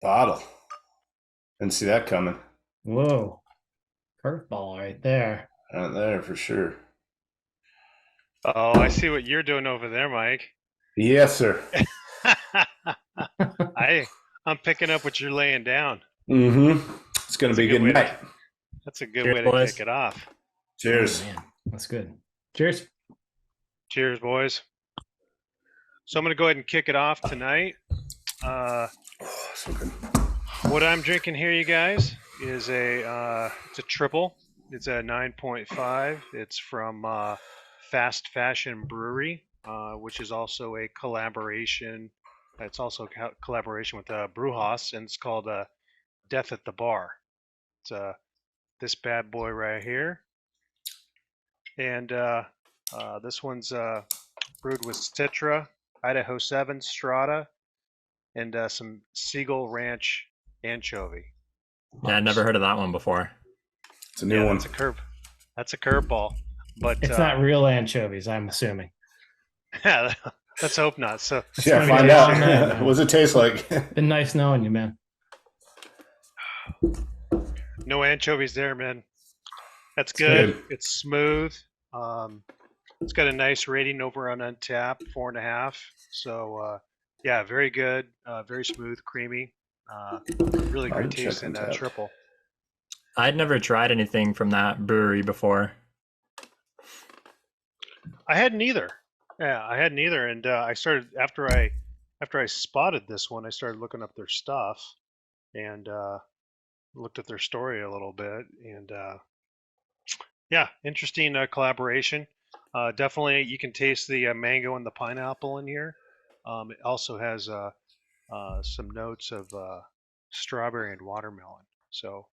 Bottle. Didn't see that coming. Whoa, curveball right there. Out there for sure. Oh, I see what you're doing over there, Mike. Yes, sir. I I'm picking up what you're laying down. It's going to That's be a a good good way night. That's a good Cheers, way to boys. kick it off. Cheers. Oh, man, that's good. Cheers. Cheers, boys. So I'm gonna go ahead and kick it off tonight. So good. What I'm drinking here, you guys, is it's a triple. It's a 9.5. It's from Fast Fashion Brewery, which is also a collaboration. It's also a collaboration with Brewhaus, and it's called Death at the Bar. It's this bad boy right here, and this one's brewed with Citra, Idaho 7 Strata, and some Seagull Ranch anchovy. Yeah, I never heard of that one before. It's a new one. That's a curveball. But It's not real anchovies, I'm assuming. yeah, let's hope not. So Yeah, gonna find be out. awesome, man. What does it taste like? Been nice knowing you, man. no anchovies there, man. That's It's good. good. It's smooth. It's got a nice rating over on Untap, 4.5. So yeah, very good. Very smooth, creamy. Really I'll great check taste in that Untappd. triple. I'd never tried anything from that brewery before. I hadn't either. Yeah, I hadn't either, and I started after I spotted this one. I started looking up their stuff and looked at their story a little bit, and yeah, interesting collaboration. Definitely, you can taste the mango and the pineapple in here. It also has some notes of strawberry and watermelon. So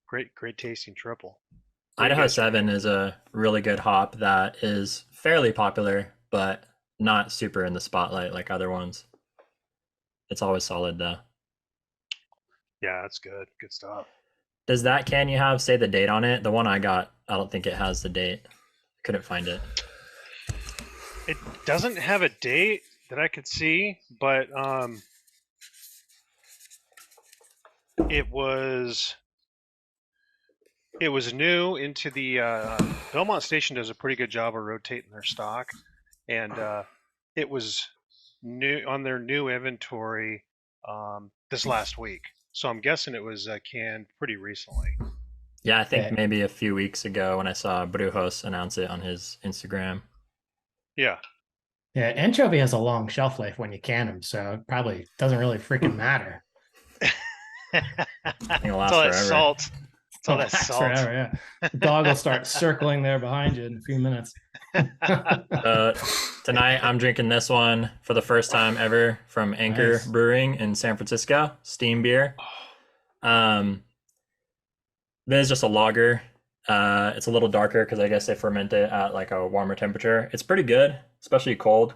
great tasting triple. What do you Idaho guys 7 think? is a really good hop that is fairly popular, but not super in the spotlight like other ones. It's always solid though. Yeah, that's good. Good stuff. Does that can you have say the date on it? The one I got, I don't think it has the date. Couldn't find it. It doesn't have a date that I could see, but it was new into the Belmont Station does a pretty good job of rotating their stock, and it was new on their new inventory this last week. So I'm guessing it was canned pretty recently. Yeah, I think Yeah. maybe a few weeks ago when I saw Brewhouse announce it on his Instagram. Yeah, Yeah, anchovy has a long shelf life when you can them, so it probably doesn't really freaking matter. I think it'll it's last all that forever. salt. It's all that Lasts salt. forever, yeah. The dog will start circling there behind you in a few minutes. Tonight I'm drinking this one for the first time ever from Anchor Nice. Brewing in San Francisco, steam beer. This is just a lager. It's a little darker because I guess they ferment it at like a warmer temperature. It's pretty good, especially cold.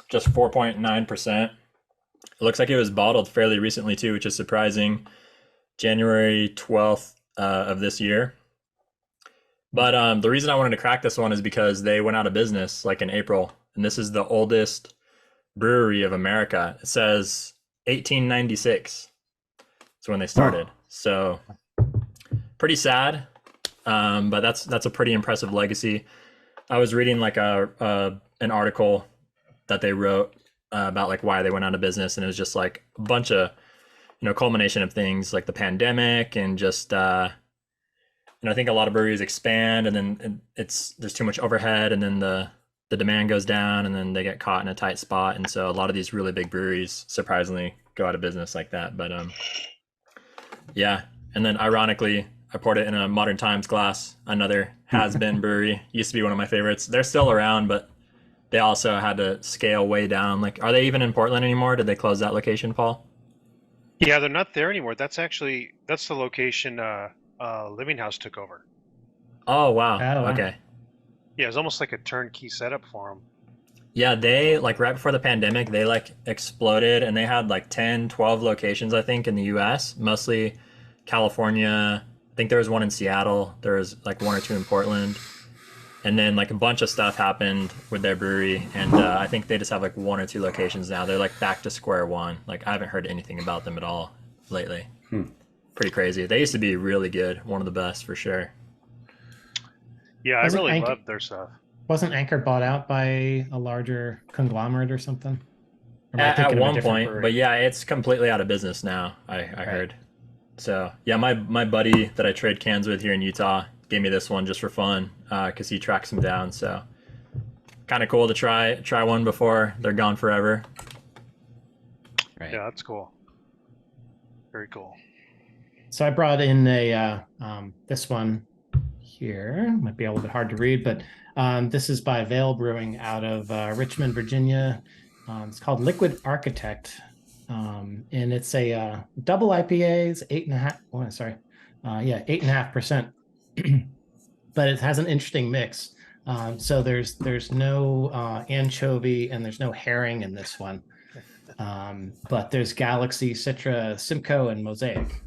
Just 4.9%. It looks like it was bottled fairly recently too, which is surprising. January 12th of this year. But the reason I wanted to crack this one is because they went out of business like in April, and this is the oldest brewery of America. It says 1896 is when they started. So pretty sad, but that's a pretty impressive legacy. I was reading like an article that they wrote about like why they went out of business, and it was just like a bunch of culmination of things like the pandemic and just I think a lot of breweries expand and then there's too much overhead and then the demand goes down and then they get caught in a tight spot, and so a lot of these really big breweries surprisingly go out of business like that. But yeah, and then ironically I poured it in a Modern Times glass, another has-been brewery, used to be one of my favorites. They're still around, but they also had to scale way down. Like, are they even in Portland anymore? Did they close that location, Paul? Yeah, they're not there anymore. That's the location Living House took over. Oh wow. Oh, wow. Okay. Yeah, it's almost like a turnkey setup for them. Yeah, they like right before the pandemic, they like exploded and they had like 10, 12 locations, I think, in the US, mostly California. I think there was one in Seattle. There was like one or two in Portland. And then like a bunch of stuff happened with their brewery, and I think they just have like 1 or 2 locations now. They're like back to square one. Like I haven't heard anything about them at all lately. Pretty crazy. They used to be really good, one of the best for sure. Yeah, I Wasn't really Anchor- love their stuff. Wasn't Anchor bought out by a larger conglomerate or something? Or am I At thinking of a one different point, brewery? but yeah, it's completely out of business now. I heard. So yeah, my buddy that I trade cans with here in Utah gave me this one just for fun because he tracks them down. So kind of cool to try one before they're gone forever. Right. Yeah, that's cool. Very cool. So I brought in a this one here. Might be a little bit hard to read, but this is by Vale Brewing out of Richmond, Virginia. It's called Liquid Architect, and it's a double IPA. It's 8.5. Oh, sorry, 8.5%. But it has an interesting mix. So there's no anchovy and there's no herring in this one, but there's Galaxy, Citra, Simcoe, and Mosaic.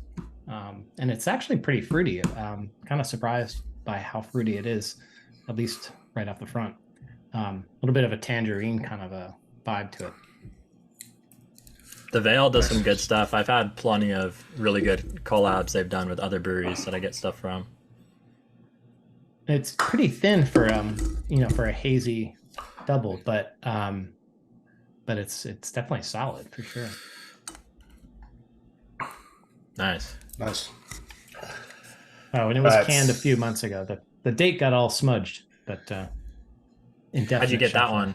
And it's actually pretty fruity. Kind of surprised by how fruity it is, at least right off the front. A little bit of a tangerine kind of a vibe to it. The Vale does some good stuff. I've had plenty of really good collabs they've done with other breweries that I get stuff from. It's pretty thin for for a hazy double, but it's definitely solid for sure. Nice. Oh, and it was canned a few months ago. The date got all smudged, but indefinite. How'd you get that shelf life.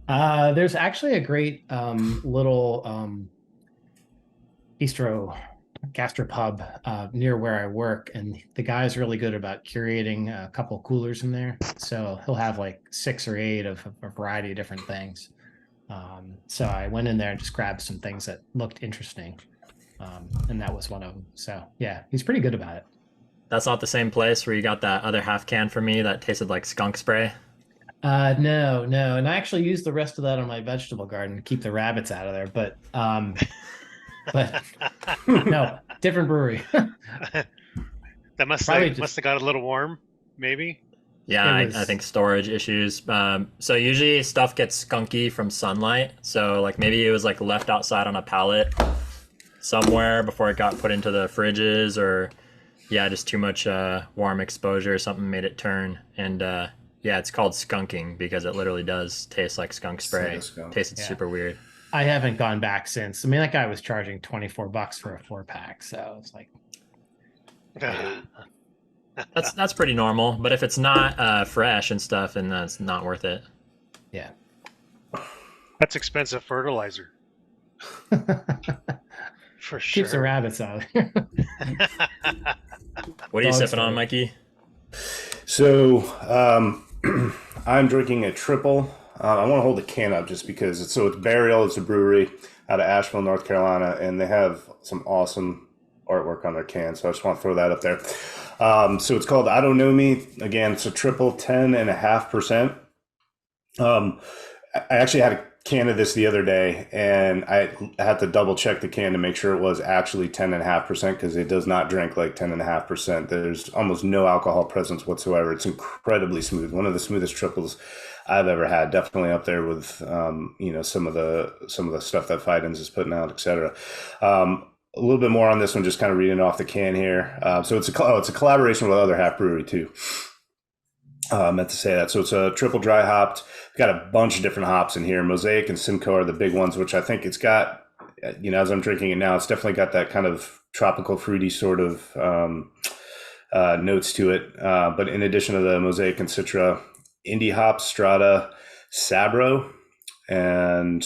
one? There's actually a great little bistro gastropub near where I work, and the guy's really good about curating a couple coolers in there. So he'll have like 6 or 8 of a variety of different things. So I went in there and just grabbed some things that looked interesting, and that was one of them. So yeah, he's pretty good about it. That's not the same place where you got that other half can for me that tasted like skunk spray? No, and I actually used the rest of that on my vegetable garden to keep the rabbits out of there. But no, different brewery. That must have got a little warm, maybe. Yeah, I think storage issues. So usually stuff gets skunky from sunlight. So like maybe it was like left outside on a pallet somewhere before it got put into the fridges, or just too much warm exposure or something made it turn. And it's called skunking because it literally does taste like skunk spray. Tasted super weird. I haven't gone back since. I mean, that guy was charging $24 for a 4-pack, so it's like that's pretty normal. But if it's not fresh and stuff, then that's not worth it. Yeah, that's expensive fertilizer. For sure. Keeps the rabbits out. What are you sipping on, Mikey? So I'm drinking a triple. I want to hold the can up just because it's Burial. It's a brewery out of Asheville, North Carolina, and they have some awesome artwork on their can. So I just want to throw that up there. So it's called I Don't Know Me. Again, it's a triple, 10.5%. I actually had a can of this the other day, and I had to double check the can to make sure it was actually 10.5% because it does not drink like 10.5%. There's almost no alcohol presence whatsoever. It's incredibly smooth. One of the smoothest triples I've ever had. Definitely up there with some of the stuff that Fidens is putting out, etc. A little bit more on this one, just kind of reading off the can here. So it's a collaboration with other half brewery too. Meant to say that. So it's a triple dry hopped. We've got a bunch of different hops in here. Mosaic and Simcoe are the big ones, which I think it's got, as I'm drinking it now, it's definitely got that kind of tropical fruity sort of notes to it. But in addition to the Mosaic and Citra, Indie hops, Strata, Sabro, and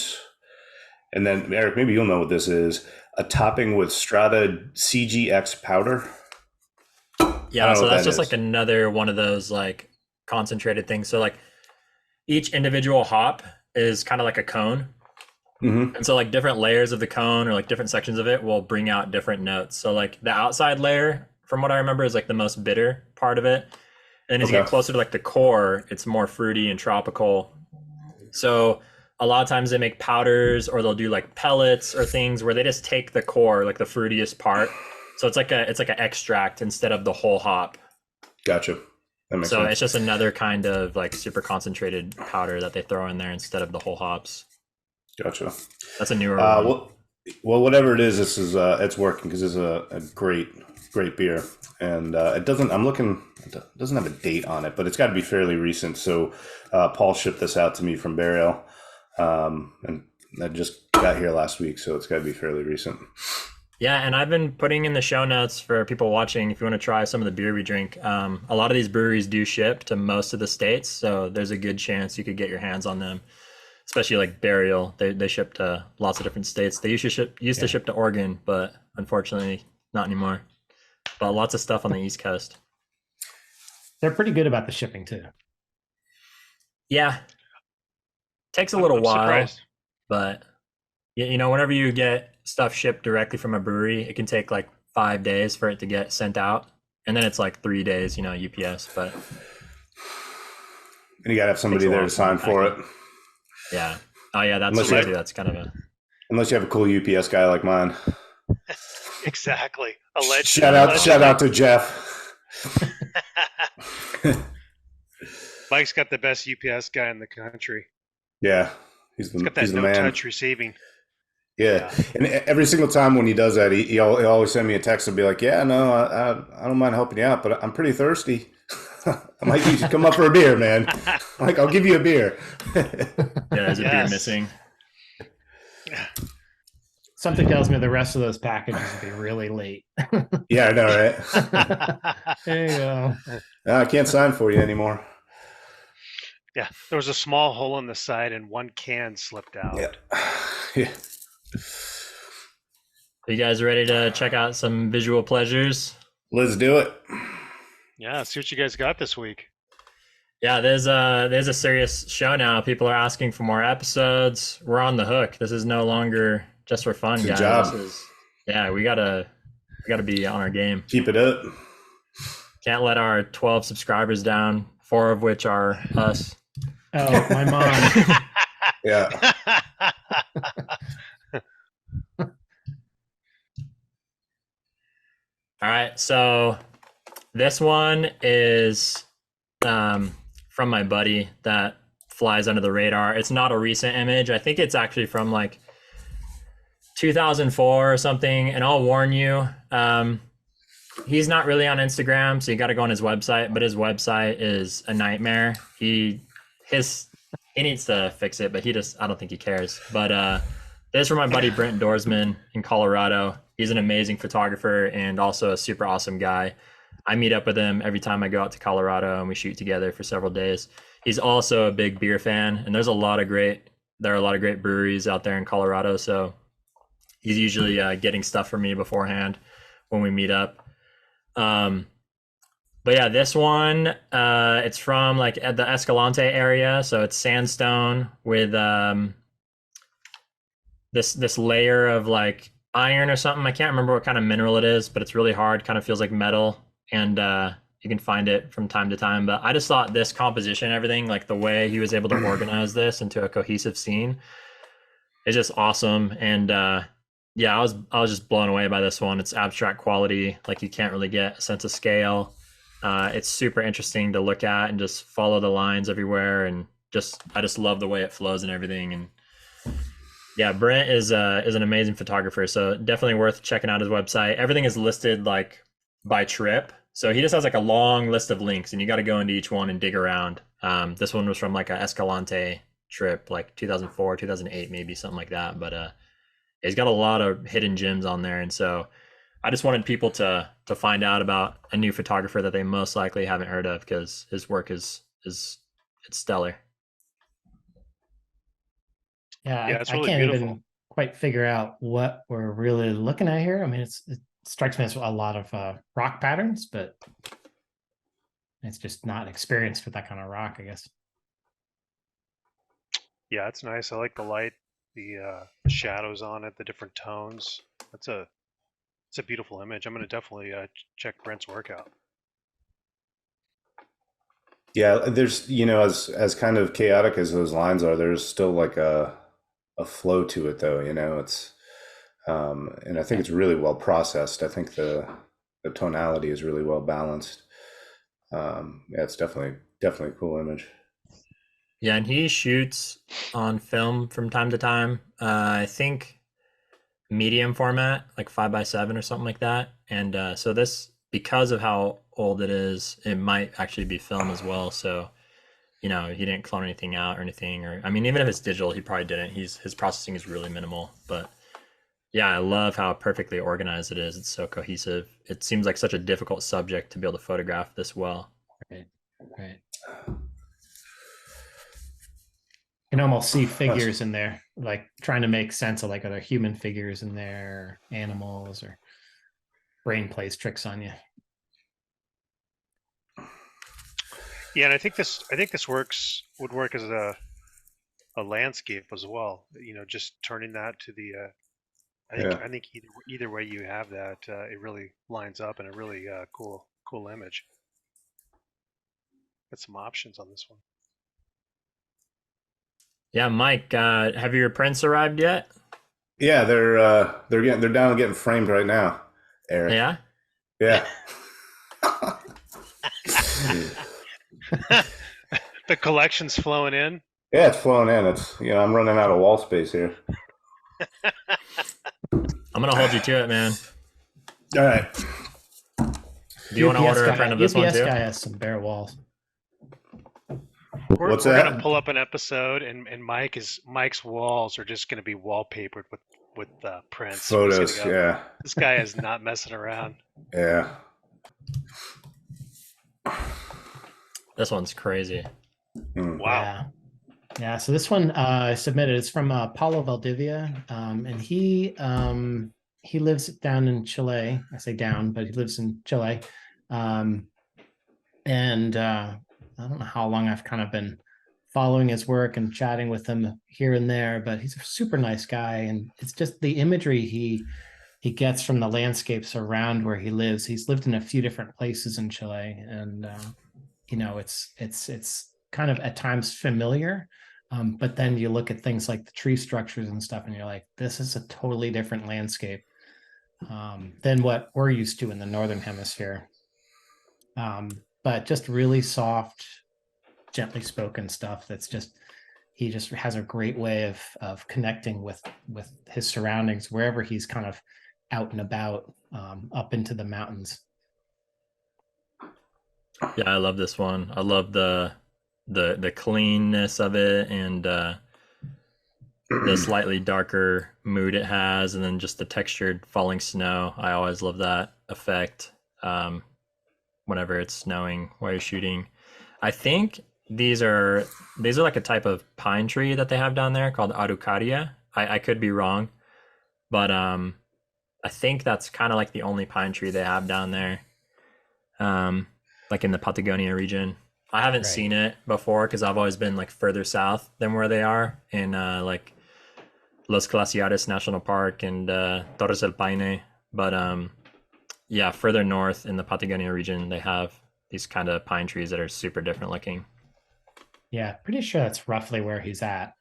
then Eric, maybe you'll know what this is. A topping with Strata CGX powder. Yeah, so that's just like another one of those like concentrated things. So like each individual hop is kind of like a cone. Mm-hmm. And so like different layers of the cone or like different sections of it will bring out different notes. So like the outside layer, from what I remember, is like the most bitter part of it. And as you get closer to like the core, it's more fruity and tropical. So a lot of times they make powders or they'll do like pellets or things where they just take the core, like the fruitiest part. So it's like an extract instead of the whole hop. Gotcha. That makes So sense. it's just another kind of like super concentrated powder that they throw in there instead of the whole hops. Gotcha. That's a newer one. Well, whatever it is, this is it's working because it's a great beer, and it doesn't. I'm looking. It doesn't have a date on it, but it's got to be fairly recent. So Paul shipped this out to me from Burial, and that just got here last week, so it's got to be fairly recent. Yeah, and I've been putting in the show notes for people watching if you want to try some of the beer we drink. A lot of these breweries do ship to most of the states, so there's a good chance you could get your hands on them. Especially like Burial, they ship to lots of different states. They used to ship to Oregon, but unfortunately not anymore. But lots of stuff on the East Coast. They're pretty good about the shipping too. Yeah, takes a little I'm while, surprised. but you know, whenever you get stuff shipped directly from a brewery, it can take like 5 days for it to get sent out, and then it's like 3 days, you know, UPS. But And you got to have somebody there to sign for it. Yeah. Oh yeah, that's true too. That's kind of a. Unless you have a cool UPS guy like mine. Exactly. Alleged. Shout out to Jeff. Mike's got the best UPS guy in the country. Yeah, he's got that the man. no-touch receiving. Yeah, and every single time when he does that, he'll always send me a text and be like, "Yeah, no, I don't mind helping you out, but I'm pretty thirsty." I'm like, "You should come up for a beer, man." I'm like, "I'll give you a beer." Yeah, there's a beer missing. Something tells me the rest of those packages will be really late. Yeah, I know, right? There you go. I can't sign for you anymore. Yeah, there was a small hole in the side and one can slipped out. Yeah. Are you guys ready to check out some visual pleasures? Let's do it. Yeah, see what you guys got this week. Yeah, there's a serious show now. People are asking for more episodes. We're on the hook. This is no longer just for fun, Good guys. job. We gotta be on our game. Keep it up. Can't let our 12 subscribers down, 4 of which are us. Oh, my mom. Yeah. All right, so this one is from my buddy that flies under the radar. It's not a recent image. I think it's actually from like 2004 or something. And I'll warn you, he's not really on Instagram, so you got to go on his website. But his website is a nightmare. He needs to fix it, but I don't think he cares. But this is from my buddy Brent Doerzman in Colorado. He's an amazing photographer and also a super awesome guy. I meet up with him every time I go out to Colorado and we shoot together for several days. He's also a big beer fan, and there are a lot of great breweries out there in Colorado. So he's usually getting stuff from me beforehand when we meet up. But yeah, this one, it's from like at the Escalante area. So it's sandstone with this layer of like iron or something. I can't remember what kind of mineral it is, but it's really hard, kind of feels like metal, and you can find it from time to time. But I just thought this composition and everything, like the way he was able to organize this into a cohesive scene, is just awesome. And yeah, I was just blown away by this one. It's abstract quality, like you can't really get a sense of scale. It's super interesting to look at and just follow the lines everywhere, and I just love the way it flows and everything. And yeah, Brent is an amazing photographer, so definitely worth checking out his website. Everything is listed like by trip, so he just has like a long list of links, and you got to go into each one and dig around. This one was from like a Escalante trip, like 2004, 2008, maybe something like that. But he's got a lot of hidden gems on there, and so I just wanted people to find out about a new photographer that they most likely haven't heard of, because his work is it's stellar. Yeah, it's I really can't beautiful. even quite figure out what we're really looking at here. I mean, it strikes me as a lot of rock patterns, but it's just not experienced with that kind of rock, I guess. Yeah, it's nice. I like the light, the shadows on it, the different tones. It's a beautiful image. I'm going to definitely check Brent's work out. Yeah, there's, as kind of chaotic as those lines are, there's still like a flow to it, though. It's and I think it's really well processed. I think the tonality is really well balanced. Yeah, it's definitely a cool image. Yeah, and he shoots on film from time to time. I think medium format, like 5x7 or something like that. And so this, because of how old it is, it might actually be film as well. So, he didn't clone anything out or anything. Or I mean, even if it's digital, he probably didn't. His processing is really minimal. But yeah, I love how perfectly organized it is. It's so cohesive. It seems like such a difficult subject to be able to photograph this well. Right. You can almost see figures in there, like trying to make sense of like, are there human figures in there, or animals, or brain plays tricks on you. Yeah, and I think this would work as a landscape as well. Just turning that to the. I think either way you have that, it really lines up in a really cool image. Got some options on this one. Yeah, Mike, have your prints arrived yet? Yeah, they're down and getting framed right now, Eric. Yeah. Yeah. The collection's flowing in. Yeah, it's flowing in. It's I'm running out of wall space here. I'm gonna hold you to it, man. All right. Do you want to order a print of this one UPS too? guy has some bare walls. We're What's that? gonna pull up an episode, and Mike's walls are just gonna be wallpapered with prints. Photos. Yeah. This guy is not messing around. Yeah. This one's crazy. Wow. Yeah. So this one I submitted. It's from Paulo Valdivia, and he lives down in Chile. I say down, but he lives in Chile, and I don't know how long I've kind of been following his work and chatting with him here and there, but he's a super nice guy, and it's just the imagery he gets from the landscapes around where he lives. He's lived in a few different places in Chile, and it's kind of at times familiar. But then you look at things like the tree structures and stuff, and you're like, this is a totally different landscape than what we're used to in the Northern Hemisphere. But just really soft, gently spoken stuff. He just has a great way of connecting with his surroundings wherever he's kind of out and about, up into the mountains. Yeah, I love this one. I love the cleanness of it, and the slightly darker mood it has, and then just the textured falling snow. I always love that effect whenever it's snowing while you're shooting. I think these are like a type of pine tree that they have down there called Araucaria. I could be wrong, but I think that's kind of like the only pine tree they have down there, like in the Patagonia region. I haven't seen it before because I've always been like further south than where they are in like Los Glaciares National Park and Torres del Paine. But yeah, further north in the Patagonia region, they have these kind of pine trees that are super different looking. Yeah, pretty sure that's roughly where he's at.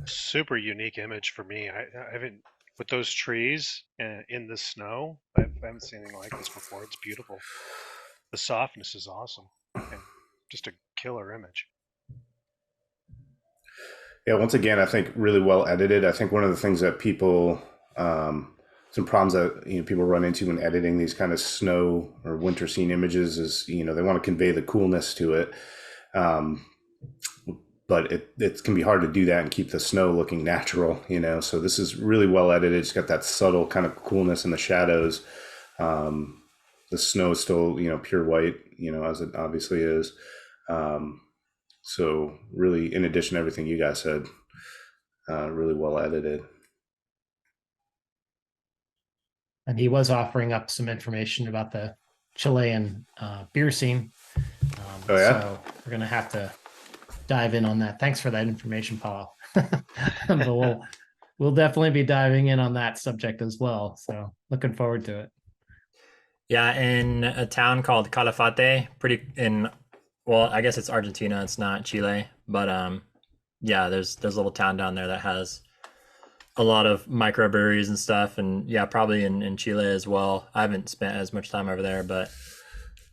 Super unique image for me. I haven't, with those trees and in the snow, I haven't seen anything like this before. It's beautiful. The softness is awesome, and just a killer image. Yeah, once again, I think really well edited. I think one of the things that people, some problems that people run into when editing these kind of snow or winter scene images is they want to convey the coolness to it, but it can be hard to do that and keep the snow looking natural. So this is really well edited. It's got that subtle kind of coolness in the shadows. The snow is still pure white, as it obviously is. So really, in addition to everything you guys said, really well edited. And he was offering up some information about the Chilean beer scene. Oh, yeah? So we're going to have to dive in on that. Thanks for that information, Paulo. But we'll definitely be diving in on that subject as well. So looking forward to it. Yeah, in a town called Calafate, well, I guess it's Argentina, it's not Chile, but yeah, there's a little town down there that has a lot of microbreweries and stuff, and yeah, probably in Chile as well. I haven't spent as much time over there, but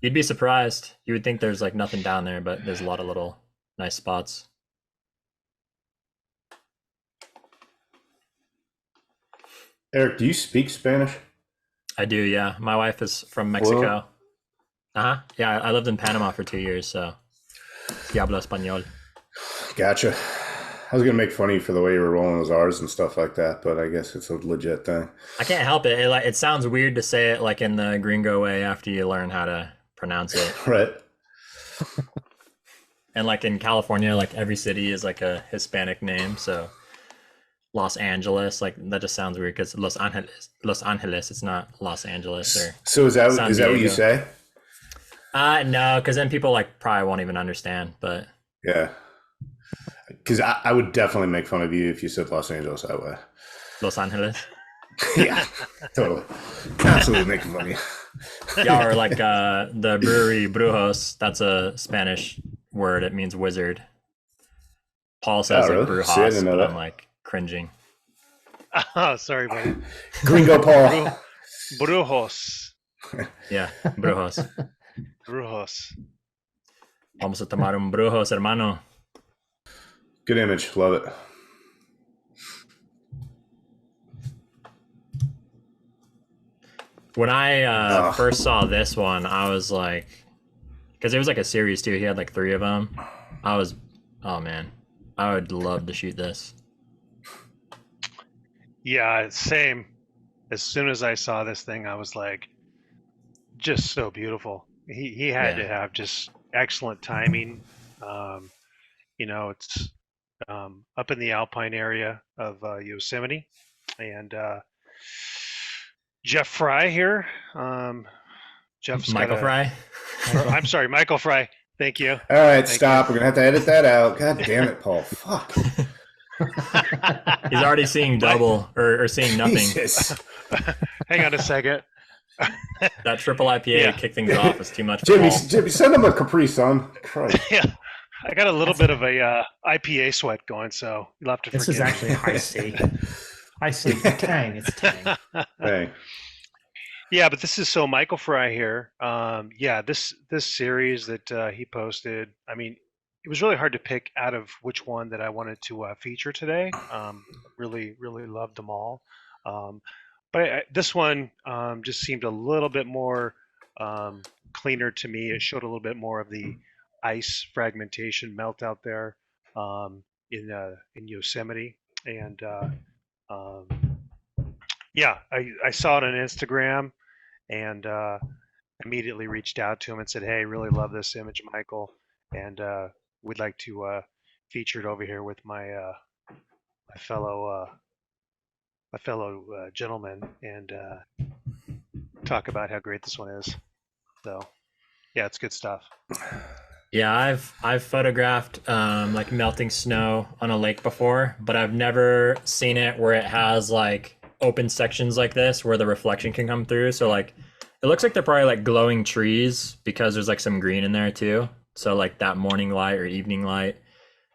you'd be surprised. You would think there's like nothing down there, but there's a lot of little nice spots. Eric, do you speak Spanish? I do, yeah. My wife is from Mexico. Uh-huh. Yeah, I lived in Panama for 2 years, so sí hablo español. Gotcha. I was gonna make fun of you for the way you were rolling those R's and stuff like that, but I guess it's a legit thing. I can't help it. It sounds weird to say it like in the gringo way after you learn how to pronounce it. Right. And like in California, like every city is like a Hispanic name, so Los Angeles, like that just sounds weird because Los Angeles, it's not Los Angeles or So is that San what you Diego. say? No, because then people like probably won't even understand. But Yeah. Because I would definitely make fun of you if you said Los Angeles that way. Los Angeles, Yeah, totally. Absolutely making fun of you. yeah, or like the brewery Brujos, that's a Spanish word. It means wizard. Paul says Oh, like really? Brujos, See, I didn't know but that. I'm like cringing. Oh, sorry, buddy. Gringo Paul. Brujos. Yeah, Brujos. Brujos. Vamos a tomar un Brujos, hermano. Good image. Love it. When I Oh. first saw this one, I was like, because it was like a series too. He had like 3 of them. I was, oh man, I would love to shoot this. Yeah, same. As soon as I saw this thing, I was like, just so beautiful. He had Yeah. to have just excellent timing. It's up in the alpine area of Yosemite, and Jeff Frye here. Jeff's Michael got Frye. I'm sorry, Michael Frye. Thank you. All right, Thank stop. We're gonna have to edit that out. God damn it, Paul. Fuck. He's already seeing double or seeing nothing. Jesus. Hang on a second. That triple IPA Yeah. kicked things off. It's too much for Jimmy, Paul. Jimmy, send him a Capri Sun. Christ. Yeah, I got a little bit of a IPA sweat going, so you'll have to This forgive is me. actually high C. High C. Tang. It's tang. Hey. Yeah, but this is so Michael Fry here. This series that he posted. I mean, it was really hard to pick out of which one that I wanted to feature today. Really loved them all. But this one just seemed a little bit more cleaner to me. It showed a little bit more of the ice fragmentation melt out there in Yosemite, and I saw it on Instagram and immediately reached out to him and said, "Hey, really love this image, Michael, and we'd like to feature it over here with my fellow gentlemen and talk about how great this one is." So, yeah, it's good stuff. Yeah, I've photographed like melting snow on a lake before, but I've never seen it where it has like open sections like this where the reflection can come through. So like it looks like they're probably like glowing trees because there's like some green in there too. So like that morning light or evening light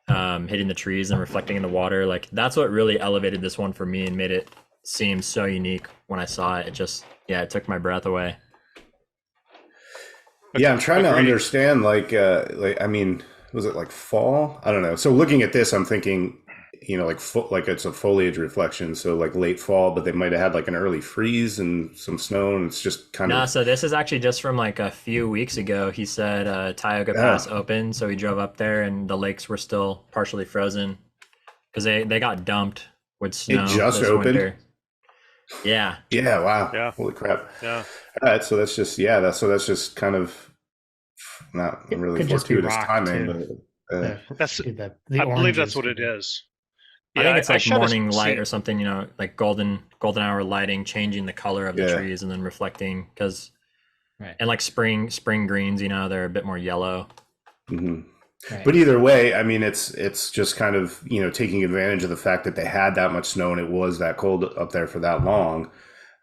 hitting the trees and reflecting in the water, like that's what really elevated this one for me and made it seem so unique when I saw it. It just, yeah, it took my breath away. Yeah, I'm trying to Agreed. understand, I mean, was it like fall? I don't know. So looking at this, I'm thinking, like it's a foliage reflection. So like late fall, but they might have had like an early freeze and some snow, and it's just kind No, of. so this is actually just from like a few weeks ago. He said Tioga Pass opened, so he drove up there and the lakes were still partially frozen because they got dumped with snow. just this opened? winter. Yeah. Yeah, wow. Yeah. Holy crap. Yeah. All right, so that's just kind of not It really could just be fortuitous rock, timing, too. but That's The I believe that's oranges what could it be- is. I think it's like shot a morning light scene- or something, like golden hour lighting, changing the color of the Yeah. trees and then reflecting because Right. and like spring greens, they're a bit more yellow. mhm. Right. But either way, I mean, it's just kind of taking advantage of the fact that they had that much snow and it was that cold up there for that long.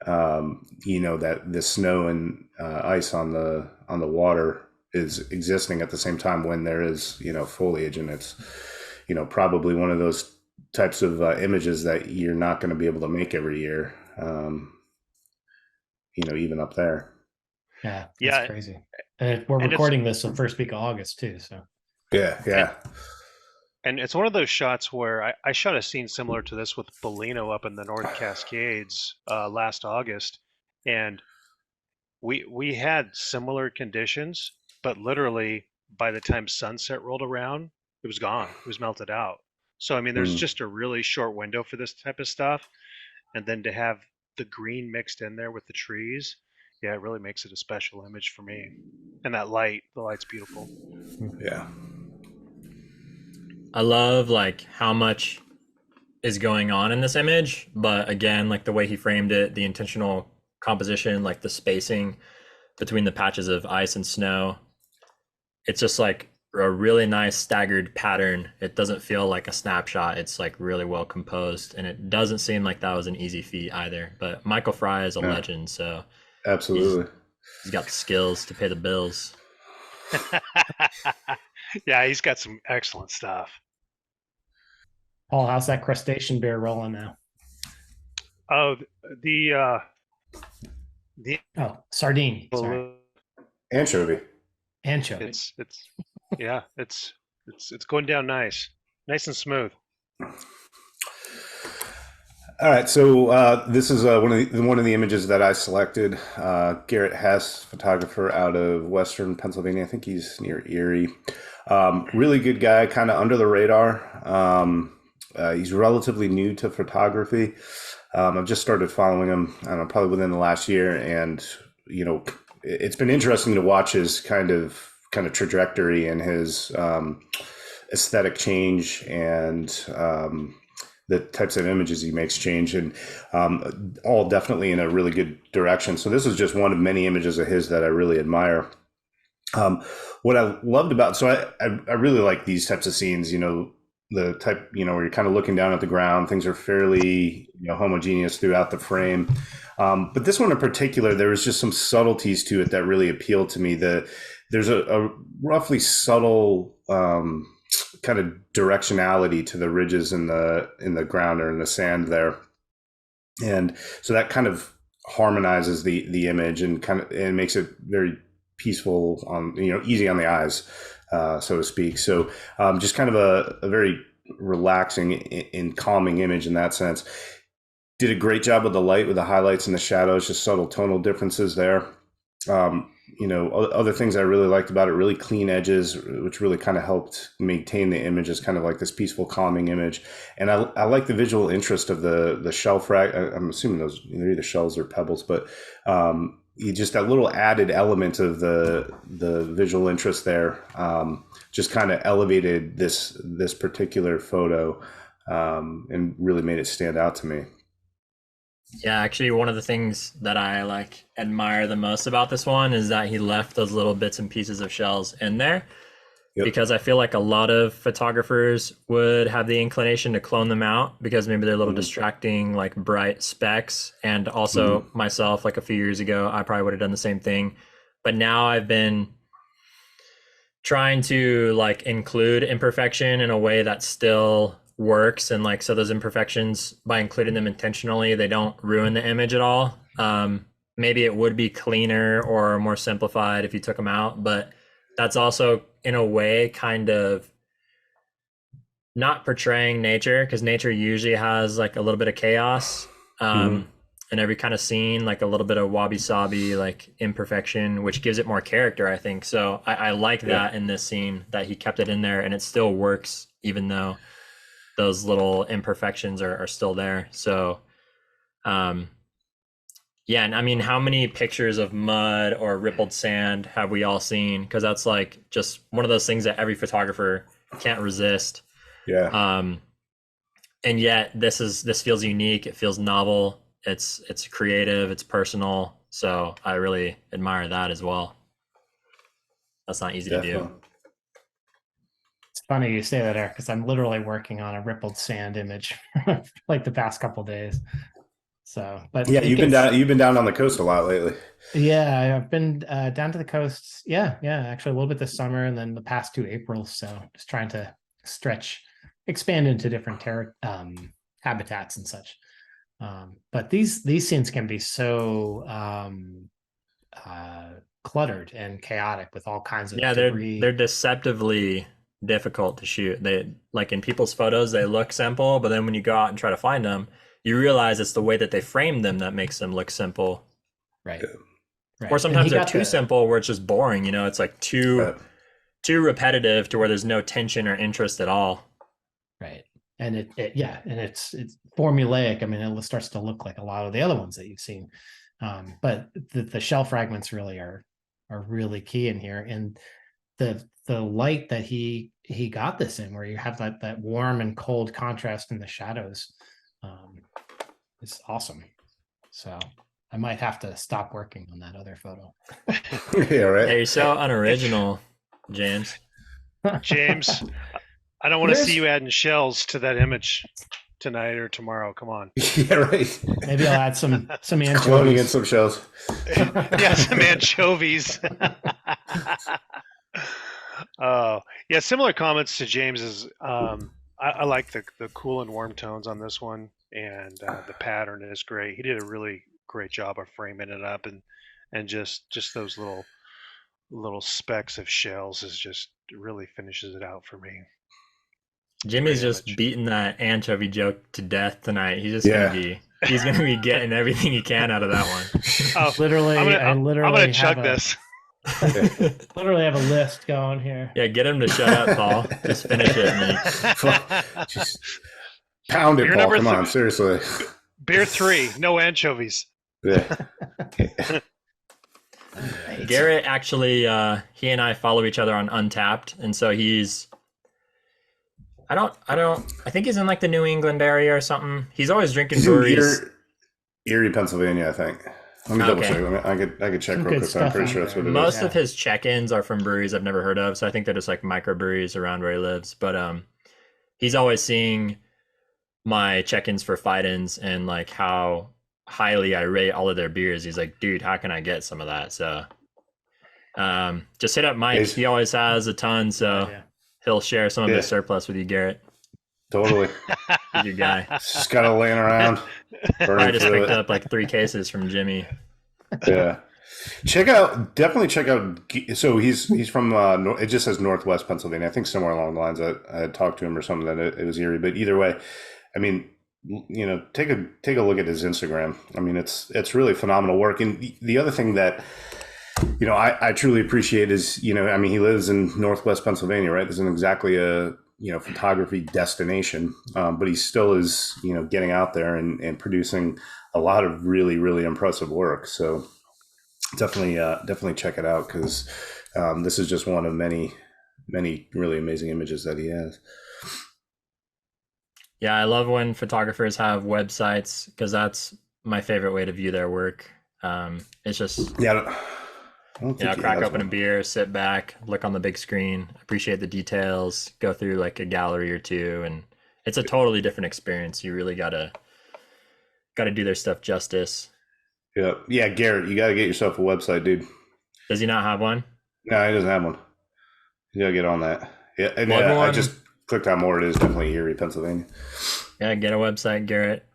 That the snow and ice on the water is existing at the same time when there is foliage, and it's probably one of those types of images that you're not going to be able to make every year. Even up there. Yeah, that's Yeah. crazy. And we're And recording this the first week of August too. So Yeah. And it's one of those shots where I shot a scene similar to this with Bellino up in the North Cascades last August, and we had similar conditions, but literally by the time sunset rolled around, it was gone. It was melted out. So I mean, there's just a really short window for this type of stuff, and then to have the green mixed in there with the trees, yeah, it really makes it a special image for me. And that light, the light's beautiful. Yeah. I love like how much is going on in this image, but again, like the way he framed it, the intentional composition, like the spacing between the patches of ice and snow, it's just like a really nice staggered pattern. It doesn't feel like a snapshot. It's like really well composed, and it doesn't seem like that was an easy feat either. But Michael Frye is a legend, so absolutely, he's got the skills to pay the bills. Yeah, he's got some excellent stuff. Paul, how's that crustacean beer rolling now? Oh, the sardine. Sorry. Anchovy. Anchovy. It's going down nice and smooth. All right, so this is one of the images that I selected. Garrett Hess, photographer out of Western Pennsylvania. I think he's near Erie. Really good guy, kind of under the radar. He's relatively new to photography. I've just started following him, I don't know, probably within the last year, and it's been interesting to watch his kind of trajectory and his aesthetic change and the types of images he makes change, and all definitely in a really good direction. So this is just one of many images of his that I really admire. What I loved about, so I really like these types of scenes, the type, where you're kind of looking down at the ground, things are fairly, homogeneous throughout the frame. But this one in particular, there was just some subtleties to it that really appealed to me. There's a roughly subtle kind of directionality to the ridges in the ground or in the sand there, and so that kind of harmonizes the image and makes it very peaceful on easy on the eyes, so to speak. So just kind of a very relaxing and calming image in that sense. Did a great job with the light, with the highlights and the shadows, just subtle tonal differences there. Other things I really liked about it, really clean edges, which really kind of helped maintain the image as kind of like this peaceful, calming image. And I like the visual interest of the shell I'm assuming those are either shells or pebbles, but just that little added element of the visual interest there just kind of elevated this particular photo and really made it stand out to me. Yeah, actually, one of the things that I admire the most about this one is that he left those little bits and pieces of shells in there. Yep. Because I feel like a lot of photographers would have the inclination to clone them out because maybe they're a little distracting, like bright specks. And also myself, like a few years ago, I probably would have done the same thing. But now I've been trying to include imperfection in a way that still works, and so those imperfections, by including them intentionally, they don't ruin the image at all. Maybe it would be cleaner or more simplified if you took them out, but that's also in a way kind of not portraying nature, because nature usually has a little bit of chaos in every kind of scene, a little bit of wabi-sabi, imperfection, which gives it more character, I think. So I like that in this scene, that he kept it in there and it still works even though those little imperfections are still there. So, yeah. And I mean, how many pictures of mud or rippled sand have we all seen? Because that's just one of those things that every photographer can't resist. Yeah. And yet this feels unique. It feels novel. It's creative. It's personal. So I really admire that as well. That's not easy to do. It's funny you say that, Eric, because I'm literally working on a rippled sand image the past couple of days. So, but yeah, you've been down on the coast a lot lately. Yeah, I've been down to the coast. Yeah, actually a little bit this summer, and then the past 2 Aprils. So just trying to stretch expand into different habitats and such. But these scenes can be so cluttered and chaotic with all kinds of debris. They're deceptively difficult to shoot. They, like in people's photos, they look simple, but then when you go out and try to find them, you realize it's the way that they framed them that makes them look simple. Right. Or sometimes they're too simple where it's just boring. You know, it's like too repetitive to where there's no tension or interest at all. Right. And it's formulaic. I mean, it starts to look like a lot of the other ones that you've seen. But the shell fragments really are really key in here. And the light that he got this in, where you have that warm and cold contrast in the shadows, is awesome. So I might have to stop working on that other photo. Yeah, right. Yeah, you're so unoriginal, James. James, I don't want to see you adding shells to that image tonight or tomorrow. Come on. Yeah, right. Maybe I'll add some anchovies. Cloning in some shells. Yeah, some anchovies. Yeah, similar comments to James's. I like the cool and warm tones on this one, and the pattern is great. He did a really great job of framing it up, and just those little specks of shells is just really finishes it out for me. Jimmy's just beating that anchovy joke to death tonight. He's just gonna be getting everything he can out of that one. Oh, literally, I'm gonna chug this. Literally have a list going here. Yeah, get him to shut up, Paul. Just finish it, man. Just pound it, Paul. Come on, seriously. Beer 3, no anchovies. Yeah. Right. Garrett actually, he and I follow each other on Untapped, and so he's. I think he's in like the New England area or something. He's always drinking breweries. Erie, Pennsylvania, I think. Let me double check. I could check real quick. I'm pretty sure that's what it is. Most of his check-ins are from breweries I've never heard of, so I think they're just like microbreweries around where he lives. But he's always seeing my check-ins for fight-ins and like how highly I rate all of their beers. He's like, dude, how can I get some of that? So just hit up Mike. He always has a ton, so he'll share some of his surplus with you, Garrett. Totally. He's your guy. Just got it laying around. I just picked up like 3 cases from Jimmy. Yeah. Definitely check out. So he's from, it just says Northwest Pennsylvania. I think somewhere along the lines I had talked to him or something that it was Erie, but either way, I mean, you know, take a look at his Instagram. I mean, it's really phenomenal work. And the other thing that, you know, I truly appreciate is, you know, I mean, he lives in Northwest Pennsylvania, right? This isn't exactly a, you know, photography destination, but he still is, you know, getting out there and producing a lot of really, really impressive work. So definitely check it out, because this is just one of many really amazing images that he has. Yeah, I love when photographers have websites, because that's my favorite way to view their work. It's just crack open a beer, sit back, look on the big screen, appreciate the details, go through like a gallery or two, and it's a totally different experience. You really gotta do their stuff justice. Yeah, Garrett, you gotta get yourself a website, dude. Does he not have one? No, he doesn't have one. You gotta get on that. Yeah, and I just clicked on more. It is definitely Erie, Pennsylvania. Yeah, get a website, Garrett.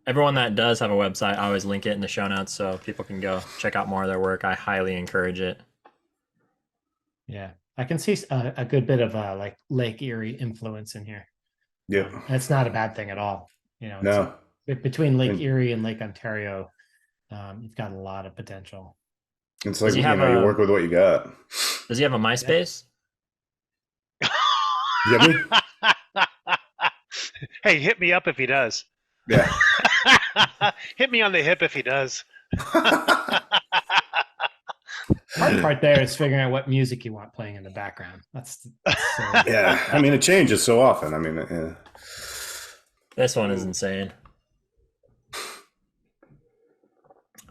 Everyone that does have a website, I always link it in the show notes so people can go check out more of their work. I highly encourage it. Yeah, I can see a good bit of like Lake Erie influence in here. Yeah, that's not a bad thing at all. You know, no. Between Lake Erie and Lake Ontario, you've got a lot of potential. It's like, you work with what you got. Does he have a MySpace? You get me? Hey, hit me up if he does. Yeah. Hit me on the hip if he does. Hard part there is figuring out what music you want playing in the background. That's yeah. I mean, it changes so often. I mean, yeah. This one is insane.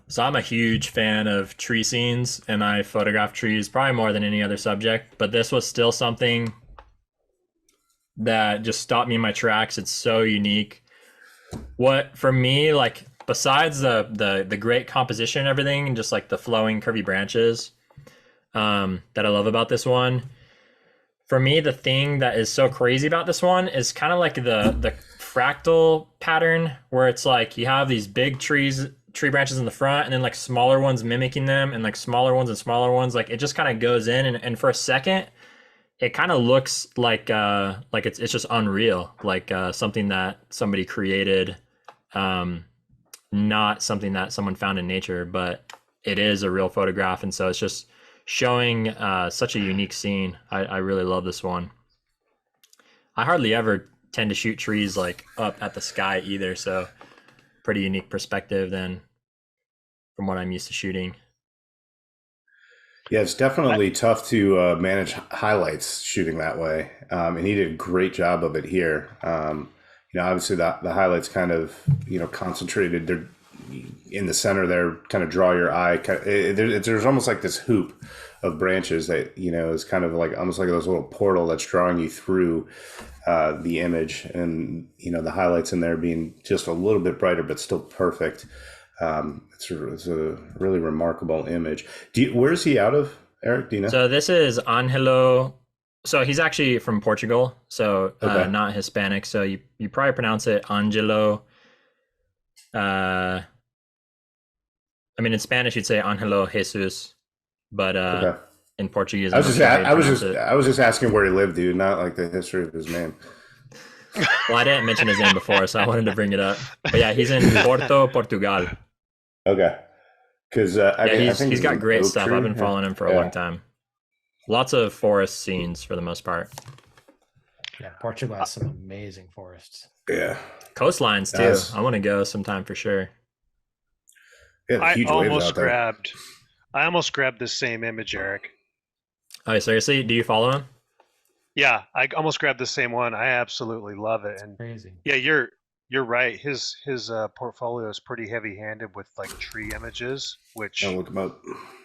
So I'm a huge fan of tree scenes, and I photograph trees probably more than any other subject, but this was still something that just stopped me in my tracks. It's so unique. What, for me, like, besides the great composition and everything, and just like the flowing curvy branches that I love about this one, for me, the thing that is so crazy about this one is kind of like the fractal pattern, where it's like you have these big tree branches in the front, and then like smaller ones mimicking them, and like smaller ones and smaller ones. Like it just kind of goes in, and for a second, it kind of looks like it's just unreal, like something that somebody created, not something that someone found in nature, but it is a real photograph, and so it's just showing such a unique scene. I really love this one. I hardly ever tend to shoot trees like up at the sky either, so pretty unique perspective then from what I'm used to shooting. Yeah, it's definitely tough to manage highlights shooting that way, and he did a great job of it here. Obviously the highlights kind of concentrated. They're in the center there, kind of draw your eye. There's almost like this hoop of branches that is kind of like almost like those little portal that's drawing you through the image, and the highlights in there being just a little bit brighter but still perfect. It's a really remarkable image. Where's he out of, Eric? Do you know? So this is Angelo. So he's actually from Portugal, so Okay. not Hispanic. So you probably pronounce it Angelo. I mean, in Spanish you'd say Angelo Jesus, but Okay. in Portuguese, I was I'm not sure how you pronounce it. I was just asking where he lived, dude, not like the history of his name. Well, I didn't mention his name before, so I wanted to bring it up. But yeah, he's in Porto, Portugal. Okay. Because I think he's got great stuff. tree. I've been following him for a long time. Lots of forest scenes for the most part. Yeah, Portugal has some amazing forests. Yeah. Coastlines too. Yes. I want to go sometime for sure. Yeah, I huge waves almost out there. grabbed the same image, Eric. Oh, seriously? Do you follow him? Yeah, I almost grabbed the same one. I absolutely love it. And Crazy. yeah, you're right. His portfolio is pretty heavy-handed with like tree images, which I'll look him up.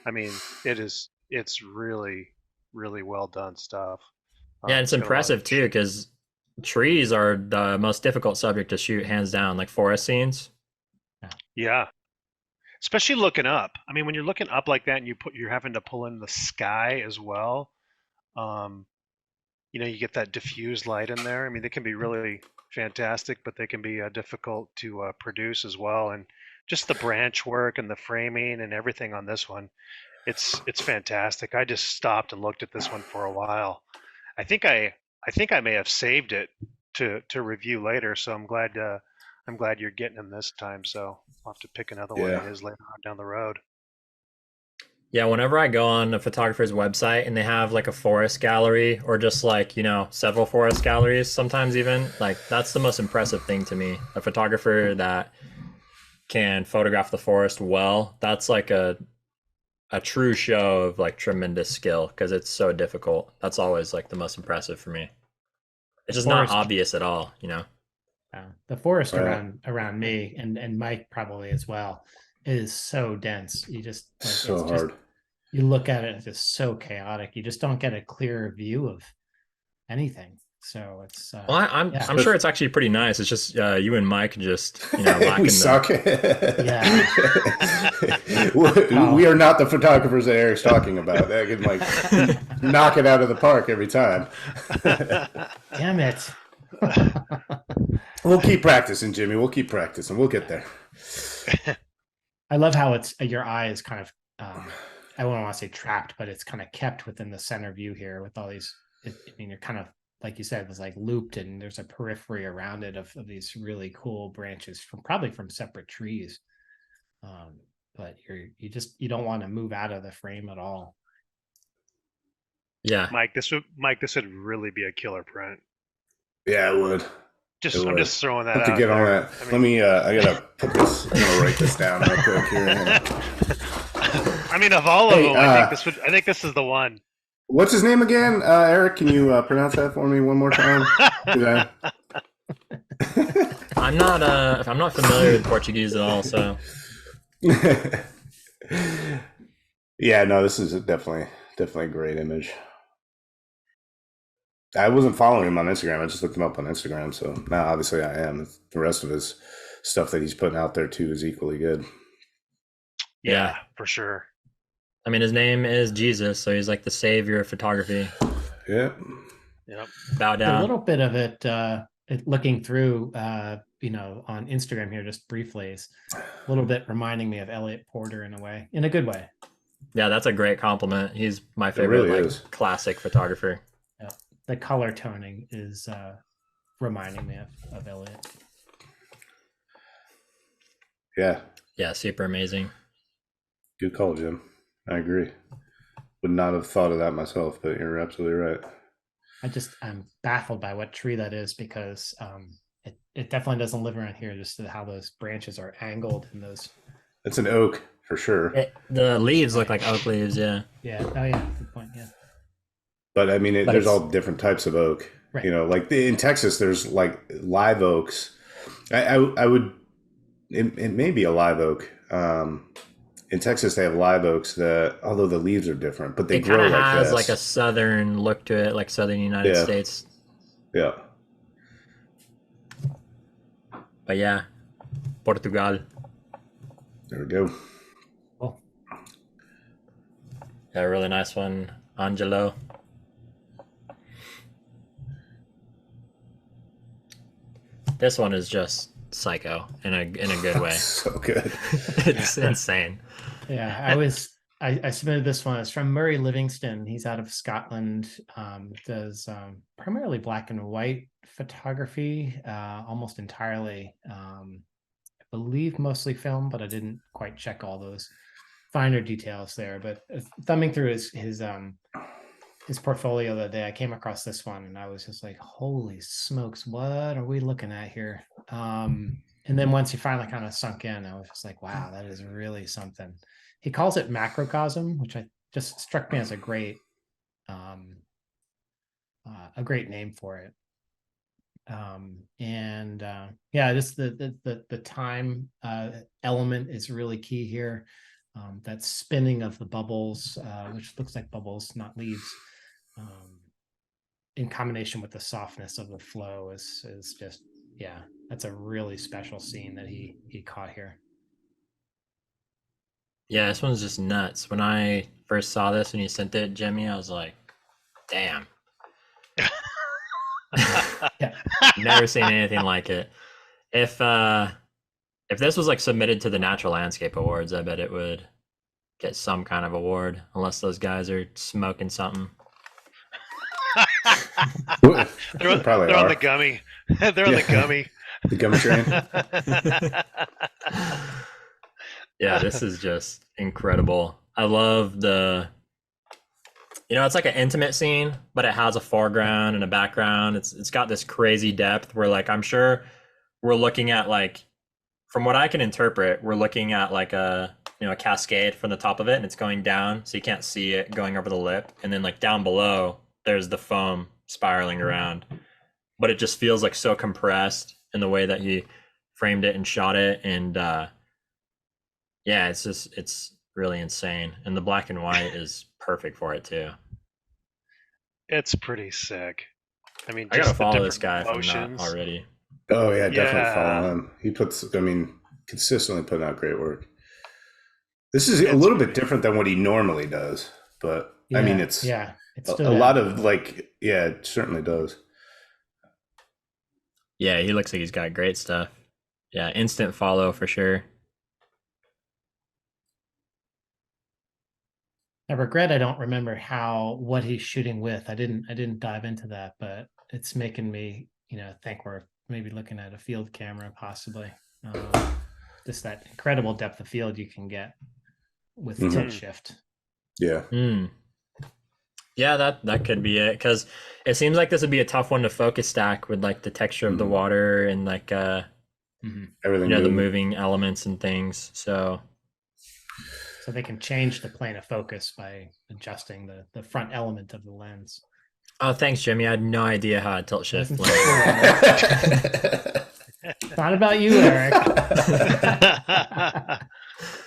I mean, it's really really well done stuff. Yeah, it's got a lot of impressive too, because trees are the most difficult subject to shoot, hands down. Like forest scenes. Yeah. Especially looking up. I mean, when you're looking up like that and you're having to pull in the sky as well, you get that diffused light in there. I mean, they can be really fantastic, but they can be difficult to produce as well. And just the branch work and the framing and everything on this one, it's fantastic. I just stopped and looked at this one for a while. I think I may have saved it to review later, so I'm glad you're getting him this time. So I'll have to pick another one of his later on down the road. Yeah, whenever I go on a photographer's website and they have like a forest gallery or just like, several forest galleries, sometimes even, like that's the most impressive thing to me. A photographer that can photograph the forest well, that's like a true show of like tremendous skill, because it's so difficult. That's always like the most impressive for me. It's just not obvious at all, The forest Right. around me and Mike probably as well is so dense. You just like, So it's hard. just, you look at it, it's just so chaotic. You just don't get a clear view of anything. So it's Well, I'm sure it's actually pretty nice. It's just you and Mike just lacking We suck. Yeah. we are not the photographers that Eric's talking about. That can like knock it out of the park every time. Damn it. We'll keep practicing, Jimmy. We'll keep practicing. We'll get there. I love how it's your eye is kind of I wouldn't want to say trapped, but it's kind of kept within the center view here with all these. I mean, you're kind of, like you said, it's like looped, and there's a periphery around it of these really cool branches probably from separate trees. But you don't want to move out of the frame at all. Yeah. Mike, this would really be a killer print. Yeah, it would. I'm just throwing that I have out to get on there. that. Let me. I gotta put this. I'm gonna write this down real quick here. I mean, of all of them, I think this is the one. What's his name again? Eric, can you pronounce that for me one more time? I'm not familiar with Portuguese at all, so. Yeah, no, this is definitely a great image. I wasn't following him on Instagram. I just looked him up on Instagram. So now, obviously, I am. The rest of his stuff that he's putting out there too is equally good. Yeah, for sure. I mean, his name is Jesus, so he's like the savior of photography. Yeah. Yep. Bow A down. little bit of it, looking through, you know, on Instagram here, just briefly, is a little bit reminding me of Elliot Porter in a way, in a good way. Yeah, that's a great compliment. He's my favorite really like is. classic photographer. Yeah. The color toning is reminding me of Elliot. Yeah, Yeah, super amazing. good call, Jim. I agree. Would not have thought of that myself, but you're absolutely right. I'm baffled by what tree that is, because it definitely doesn't live around here. Just how those branches are angled and those. It's an oak for sure. The leaves look like oak leaves, yeah. Yeah. Oh yeah. Good point. Yeah. But I mean, But there's it's- all different types of oak. Right. You know, like in Texas, there's like live oaks. I would. It may be a live oak. In Texas, they have live oaks that, although the leaves are different, but they It grow kind of like has this. like a southern look to it, like southern United Yeah. States. Yeah. But yeah, Portugal. There we go. Well, Yeah, a really nice one, Angelo. This one is just psycho in a good way. So good. It's insane. yeah. I submitted this one. It's from Murray Livingston. He's out of Scotland. Does primarily black and white photography, almost entirely. I believe mostly film, but I didn't quite check all those finer details there. But thumbing through his portfolio the other day, I came across this one, and I was just like, "Holy smokes, what are we looking at here?" And then once he finally kind of sunk in, I was just like, "Wow, that is really something." He calls it macrocosm, which I just struck me as a great name for it. Yeah, just the time element is really key here. That spinning of the bubbles, which looks like bubbles, not leaves, in combination with the softness of the flow is just, yeah, that's a really special scene that he caught here. Yeah, this one's just nuts. When I first saw this and you sent it, Jimmy, I was like, damn. Yeah. Never seen anything like it. If this was like submitted to the Natural Landscape Awards, I bet it would get some kind of award, unless those guys are smoking something. They probably they're on are. the gummy. They're on the gummy. The gummy train. Yeah, this is just incredible. I love it's like an intimate scene, but it has a foreground and a background. It's got this crazy depth where, like, I'm sure we're looking at, like, from what I can interpret, we're looking at like a cascade from the top of it, and it's going down, so you can't see it going over the lip, and then like down below there's the foam spiraling around, but it just feels like so compressed in the way that he framed it and shot it. And yeah, it's really insane, and the black and white is perfect for it too. It's pretty sick. I mean, I gotta just the follow this different guy if I'm not motions. already. Oh yeah, definitely Yeah. follow him. He consistently putting out great work. This is a It's little bit pretty- different than what he normally does, but I mean, it's it's a lot of like, yeah, it certainly does. Yeah, he looks like he's got great stuff. Yeah, instant follow for sure. I regret I don't remember what he's shooting with. I didn't dive into that, but it's making me, think we're maybe looking at a field camera possibly. Just that incredible depth of field you can get with tilt shift. Yeah. Yeah, that could be it, because it seems like this would be a tough one to focus stack with like the texture of the water and like Everything. the moving elements and things. So they can change the plane of focus by adjusting the front element of the lens. oh, thanks, Jimmy. I had no idea how to tilt shift. It's not about you, Eric.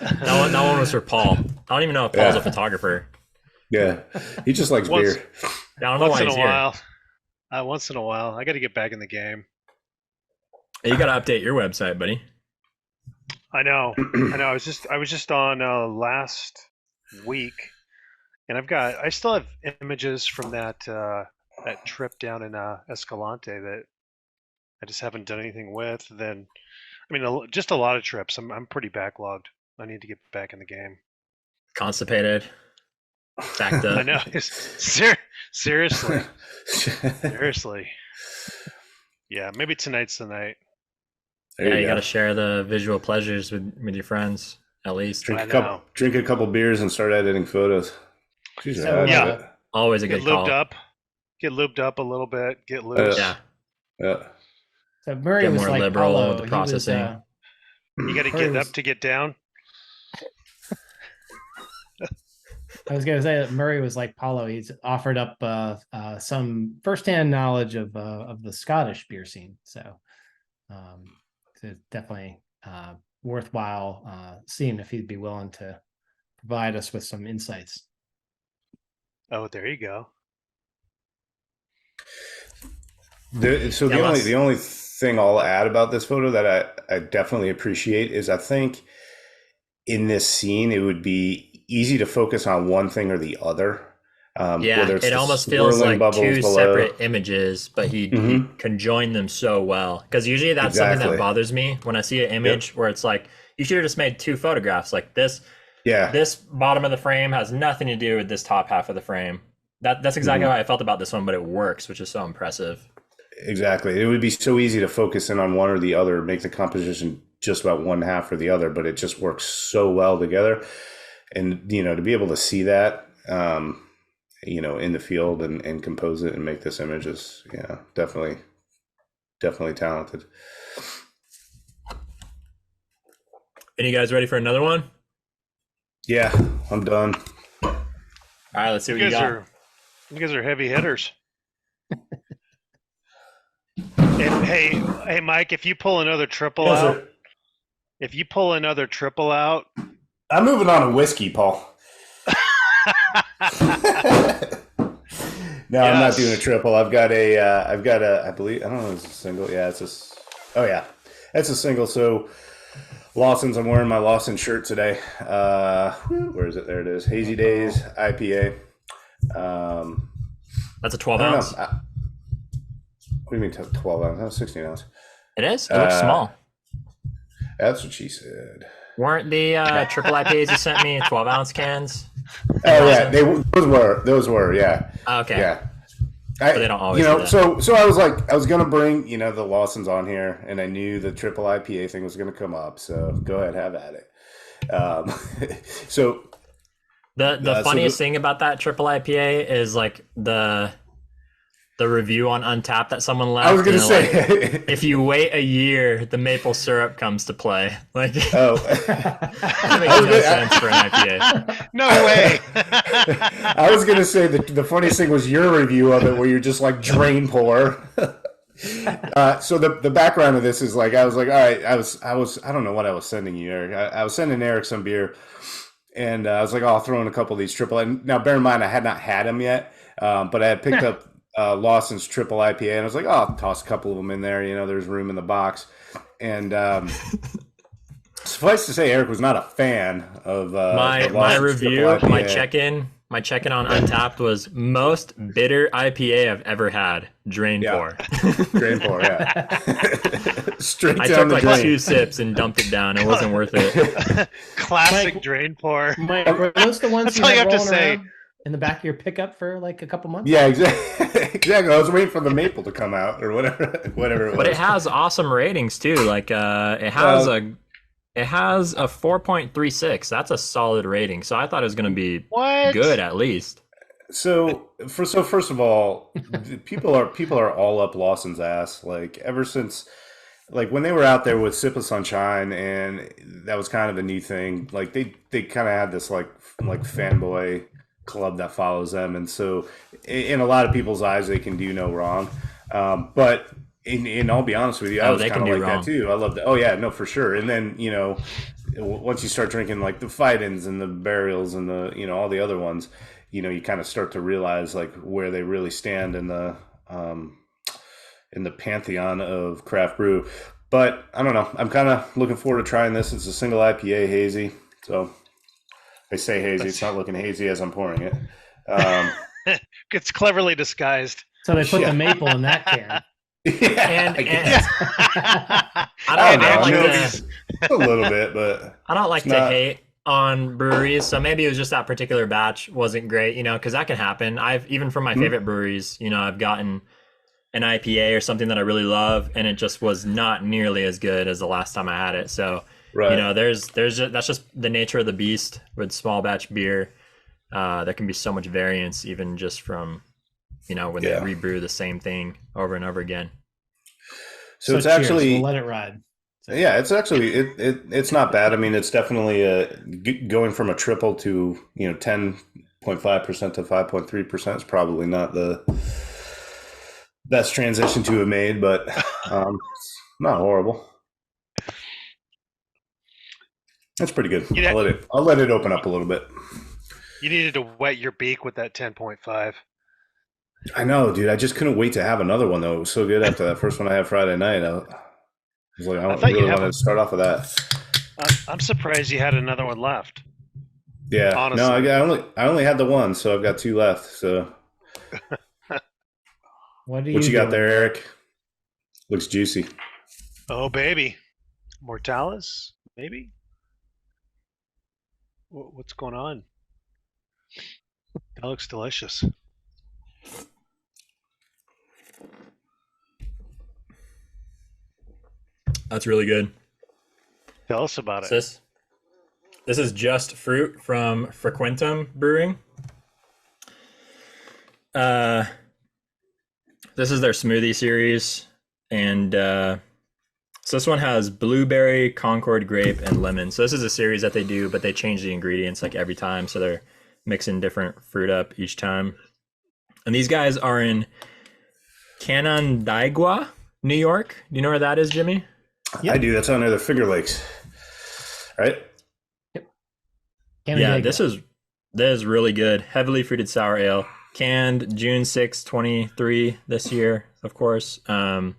That one was for Paul. I don't even know if Paul's a photographer. Yeah, he just likes beer. I don't know Once why in he's a here. while. Once in a while. I got to get back in the game. Hey, you got to update your website, buddy. I know. I was just on last week, and I still have images from that that trip down in Escalante that I just haven't done anything with. Then, I mean, just a lot of trips. I'm pretty backlogged. I need to get back in the game. Constipated. Backed I up. know. Seriously. Seriously. Yeah, maybe tonight's the night. Yeah, you got to share the visual pleasures with your friends, at least. Drink a couple beers and start editing photos. Jeez, yeah. Always a good call. Get lubed up a little bit. Get loose. Yeah. So Murray Get was more like liberal Paulo. with the processing. You got to get up to get down. I was going to say that Murray was like Paulo. He's offered up some firsthand knowledge of the Scottish beer scene. So it's definitely worthwhile seeing if he'd be willing to provide us with some insights. Oh, there you go. The only thing I'll add about this photo that I definitely appreciate is I think in this scene it would be easy to focus on one thing or the other. It almost feels like two separate images, but he can join them so well. Because usually that's something that bothers me when I see an image where it's like, you should have just made two photographs like this. Yeah. This bottom of the frame has nothing to do with this top half of the frame. That's exactly how I felt about this one, but it works, which is so impressive. Exactly. It would be so easy to focus in on one or the other, make the composition just about one half or the other, but it just works so well together. And, to be able to see that, in the field and compose it and make this image is, definitely talented. And you guys ready for another one? Yeah, I'm done. All right, let's see what you got. You guys are heavy hitters. And hey, Mike, if you pull another triple out, I'm moving on to whiskey, Paul. No, I'm not doing a triple. I've got a, I believe, I don't know if it's a single. Yeah, it's a single. So Lawson's, I'm wearing my Lawson shirt today. Where is it? There it is. Hazy Days IPA. That's a 12 ounce. What do you mean 12 ounce? That's 16 ounce. It is? It looks small. That's what she said. Weren't the triple IPAs you sent me 12 ounce cans? Oh yeah, those were yeah. Okay. Yeah. But they don't always. Do that. So I was like, I was gonna bring the Lawsons on here, and I knew the triple IPA thing was gonna come up. So go ahead, have at it. So the funniest thing about that triple IPA is like the review on Untapped that someone left. I was gonna say, if you wait a year, the maple syrup comes to play. Like, that makes no sense for an IPA. No way. I was gonna say the funniest thing was your review of it, where you're just like drain pour. So the background of this is like, I was like, all right, I don't know what I was sending you, Eric. I was sending Eric some beer, and I was like, I'll throw in a couple of these triple. And now, bear in mind, I had not had them yet, but I had picked up Lawson's triple IPA, and I was like, I'll toss a couple of them in there. There's room in the box. And suffice to say, Eric was not a fan of my review. My check-in on Untapped was most bitter IPA I've ever had. Drain pour. Drain pour, yeah. Straight I down took the drain. 2 sips and dumped it down. It wasn't worth it. Classic drain pour. Mike, were those the ones That's all you have to say. In the back of your pickup for like a couple months? Yeah, exactly. I was waiting for the maple to come out or whatever it was. But it has awesome ratings too. Like it has a 4.36. That's a solid rating. So I thought it was going to be good at least. So first of all, people are all up Lawson's ass. Like ever since, like when they were out there with Sip of Sunshine, and that was kind of a new thing. Like they kind of had this like fanboy club that follows them, and so in a lot of people's eyes they can do no wrong, but in I'll be honest with you, I was kind of like that too. I loved it. Oh yeah, no, for sure. And then once you start drinking like the Fight-ins and the Burials and the all the other ones, you kind of start to realize like where they really stand in the pantheon of craft brew. But I don't know, I'm kind of looking forward to trying this. It's a single IPA hazy, so I say hazy. It's not looking hazy as I'm pouring it. It's cleverly disguised. So they put Yeah. the maple in that can. Yeah, And- I guess. I don't like Anchovies. to, A little bit, but I don't like it's to not. hate on breweries, so maybe it was just that particular batch wasn't great, because that can happen. I've even from my favorite breweries, I've gotten an IPA or something that I really love, and it just was not nearly as good as the last time I had it. So, Right. that's just the nature of the beast with small batch beer. There can be so much variance, even just from, when they Yeah. rebrew the same thing over and over again. So it's cheers. actually We'll let it ride. So, yeah, it's actually it's not bad. I mean, it's definitely going from a triple to 10.5% to 5.3% is probably not the best transition to have made, but it's not horrible. That's pretty good. You know- I'll let it open up a little bit. You needed to wet your beak with that 10.5. I know, dude. I just couldn't wait to have another one though. It was so good after that first one I had Friday night. I was like, I thought you'd really have wanted to start off with that. I'm surprised you had another one left. Yeah, Honestly. no, I only had the one, so I've got two left. So, what what you got there, Eric? Looks juicy. Oh, baby. Mortalis, maybe? What's going on? That looks delicious. That's really good. Tell us about it. This is Just Fruit from Frequentum Brewing. This is their smoothie series, and so this one has blueberry, Concord grape, and lemon. So this is a series that they do, but they change the ingredients like every time, so they're mixing different fruit up each time. And these guys are in Canandaigua, New York. Do you know where that is, Jimmy? I do. That's on near the Finger Lakes, right? Yeah, this is really good. Heavily fruited sour ale, canned June 6, 23 this year, of course. I've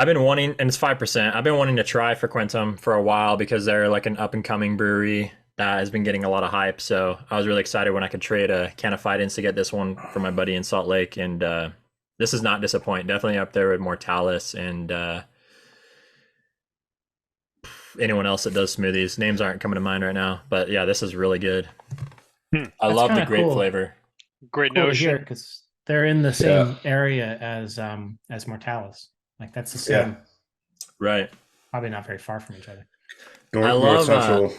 been wanting, and it's 5%. I've been wanting to try Frequentum for a while because they're like an up and coming brewery that has been getting a lot of hype. So I was really excited when I could trade a can of Fidens to get this one from my buddy in Salt Lake, and this is not disappoint. Definitely up there with Mortalis and anyone else that does smoothies. Names aren't coming to mind right now, but yeah, this is really good. I love the grape flavor. Great notion. Because they're in the same area as Mortalis. Like that's the same. Yeah. Right. Probably not very far from each other. North Central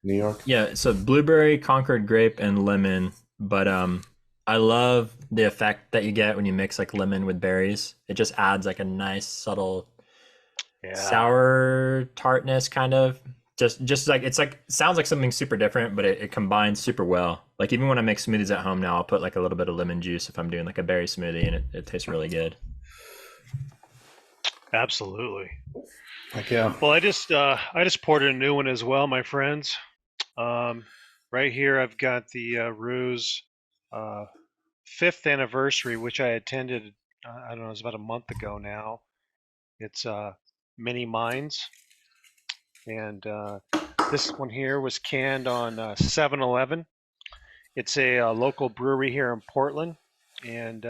New York. Yeah, so blueberry, Concord grape, and lemon. But I love the effect that you get when you mix like lemon with berries. It just adds like a nice subtle sour tartness kind of. Just like it's like sounds like something super different, but it combines super well. Like even when I make smoothies at home now, I'll put like a little bit of lemon juice if I'm doing like a berry smoothie, and it tastes really good. Absolutely. Heck yeah. Well, I just poured a new one as well, my friends. Right here, I've got the Ruse 5th anniversary, which I attended. I don't know, it was about a month ago now. It's Mini Minds, and this one here was canned on 7-Eleven. It's a local brewery here in Portland, and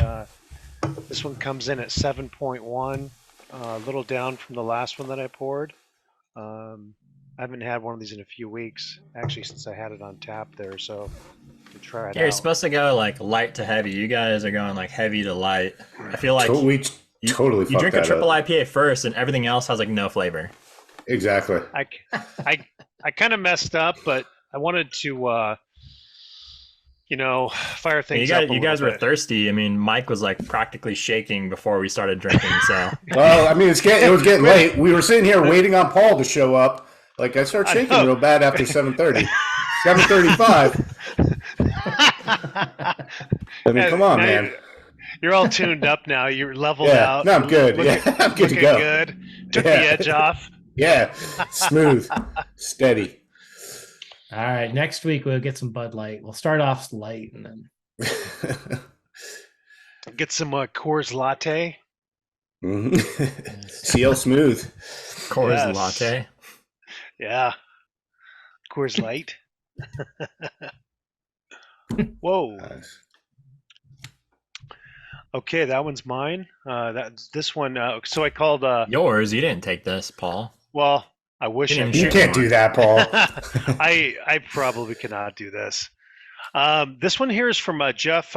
this one comes in at 7.1. A little down from the last one that I poured. I haven't had one of these in a few weeks, actually, since I had it on tap there. So to try it out. You're supposed to go like light to heavy. You guys are going like heavy to light. I feel like we totally you drink a triple up. IPA first, and everything else has like no flavor. Exactly. I kind of messed up, but I wanted to fire things up. You guys were thirsty. I mean, Mike was like practically shaking before we started drinking. So well, I mean, it was getting late. We were sitting here waiting on Paul to show up. Like I started shaking real bad after 7:30, 7:35. I mean, come on, man. You're all tuned up now. You're leveled out. No, I'm good. I'm good to go. Good. Took the edge off. Yeah, smooth, steady. All right, next week we'll get some Bud Light. We'll start off light and then get some Coors Latte. Mm-hmm. CL Smooth. Coors Latte. Yeah. Coors Light. Whoa. Nice. Okay, that one's mine. This one. So I called. Yours? You didn't take this, Paul. Well, I wish You I didn't You could. share can't do that, Paul. I probably cannot do this. This one here is from Jeff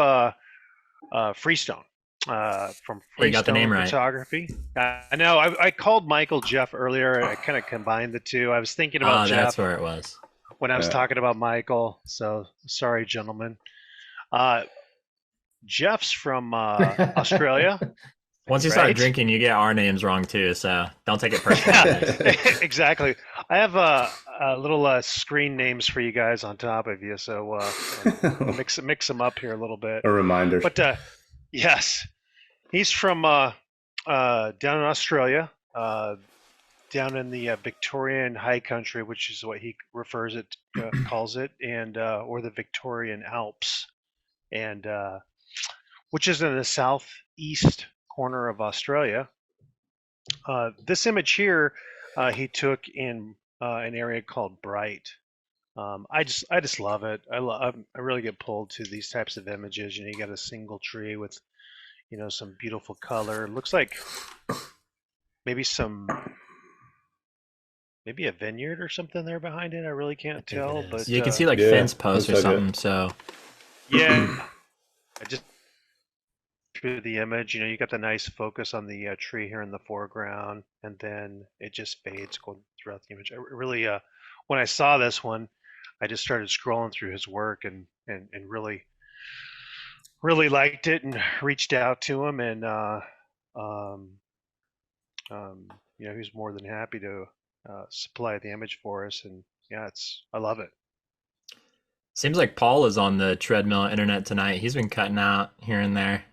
Freestone from Hey, you got the name Freestone right. Photography. I know. I called Michael Jeff earlier. I kind of combined the two. I was thinking about Jeff That's where it was. when I was talking about Michael. So sorry, gentlemen. Jeff's from Australia. Once you start Right? drinking, you get our names wrong too, so don't take it personally. Exactly. I have a little screen names for you guys on top of you, so mix them up here a little bit. A reminder. But yes, he's from down in Australia, down in the Victorian High Country, which is what he calls it, and or the Victorian Alps, and which is in the southeast corner of Australia. This image here he took in an area called Bright. I just love it. I really get pulled to these types of images. You got a single tree with some beautiful color. Looks like maybe a vineyard or something there behind it. I really can't tell, but you can see like Yeah, fence posts or looks like something. So yeah. I just through the image, you got the nice focus on the tree here in the foreground, and then it just fades going throughout the image. I really, when I saw this one, I just started scrolling through his work and really liked it and reached out to him, and he was more than happy to supply the image for us, and yeah, I love it. seems like Paul is on the treadmill internet tonight. He's been cutting out here and there.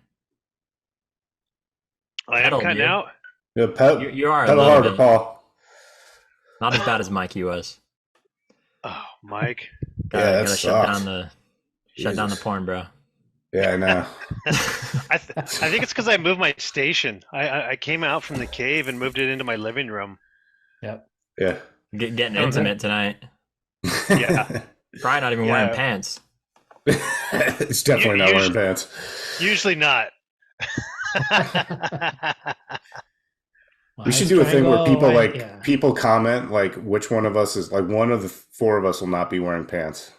I am Pedal, cutting dude. out. Yeah, You are a pedal little harder, bit. Paul. Not as bad as Mikey was. Oh, Mike. That Gotta sucks. shut down the Jesus. porn, bro. Yeah, I know. I think it's because I moved my station. I came out from the cave and moved it into my living room. Yep. Yeah. Getting Okay. intimate tonight. Yeah. Probably not even wearing pants. It's definitely not wearing pants. Usually not. We should do a thing where people comment like which one of us is like one of the four of us will not be wearing pants.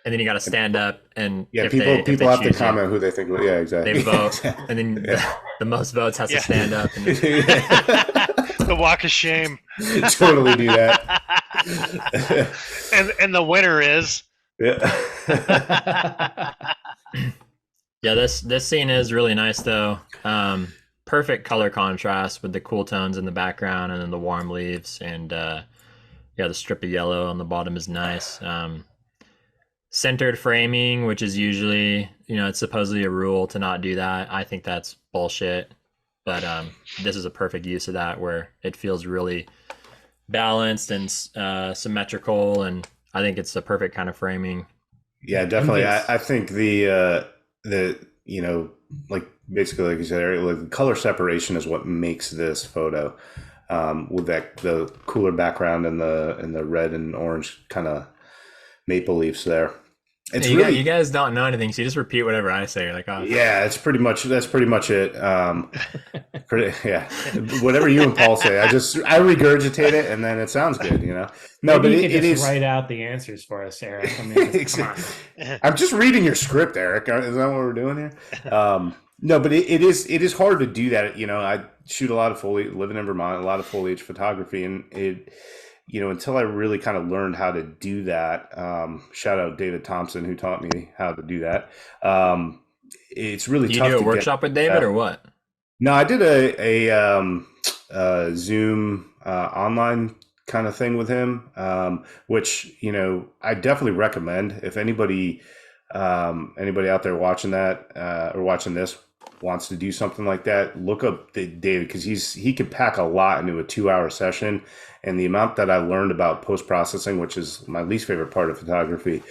And then you got to stand up and Yeah, if people they have to choose you, comment who they think. Yeah, exactly. they vote, and then the most votes has to stand up. And The walk of shame. Totally do that. and the winner is. Yeah. yeah, this scene is really nice though. Perfect color contrast with the cool tones in the background and then the warm leaves, and the strip of yellow on the bottom is nice. Centered framing, which is usually, it's supposedly a rule to not do that. I think that's bullshit. But this is a perfect use of that, where it feels really balanced and symmetrical, and I think it's the perfect kind of framing. Yeah, definitely. I think the like basically like you said, Eric, like the color separation is what makes this photo, with the cooler background and the red and orange kind of maple leafs there. It's really, you guys don't know anything, so you just repeat whatever I say. You're like, oh, yeah, that's pretty much it. Whatever you and Paul say, I regurgitate it, and then it sounds good, No, Maybe but you could it just is write out the answers for us, Eric. I mean, come on. I'm just reading your script, Eric. Is that what we're doing here? No, but it is hard to do that. I shoot a lot of foliage, living in Vermont, a lot of foliage photography, and it. Until I really kind of learned how to do that, shout out David Thompson, who taught me how to do that. It's really tough. You do a workshop with David or what? No, I did a Zoom online kind of thing with him, which, I definitely recommend if anybody out there watching that or watching this wants to do something like that, look up David, because he could pack a lot into a 2-hour session. And the amount that I learned about post-processing, which is my least favorite part of photography,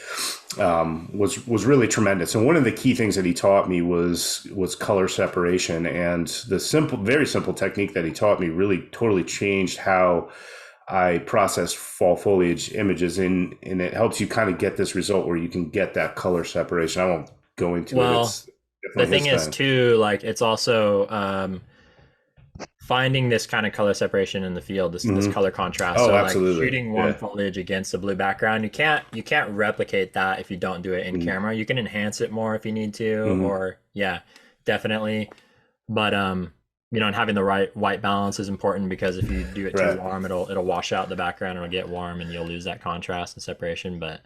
was really tremendous. And one of the key things that he taught me was color separation. And the very simple technique that he taught me really totally changed how I process fall foliage images, and it helps you kind of get this result where you can get that color separation. I won't go into it. It's the thing his is thing. too, like it's also finding this kind of color separation in the field, this color contrast. Oh, So like absolutely. shooting warm foliage against a blue background, you can't replicate that if you don't do it in camera. You can enhance it more if you need to, or definitely. But and having the right white balance is important, because if you do it too warm, it'll wash out the background, it'll get warm, and you'll lose that contrast and separation. But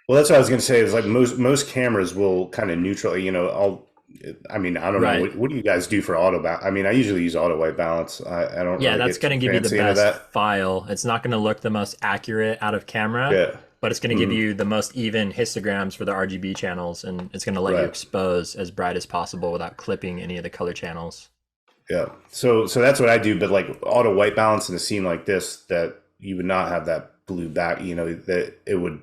well, that's what I was going to say. Is like most cameras will kind of neutral. I don't know. What do you guys do for auto balance? I mean, I usually use auto white balance. I don't. Yeah, really that's going to give you the best file. It's not going to look the most accurate out of camera, but it's going to give you the most even histograms for the RGB channels, and it's going to let you expose as bright as possible without clipping any of the color channels. Yeah. So that's what I do. But like auto white balance in a scene like this, that you would not have that blue back. That it would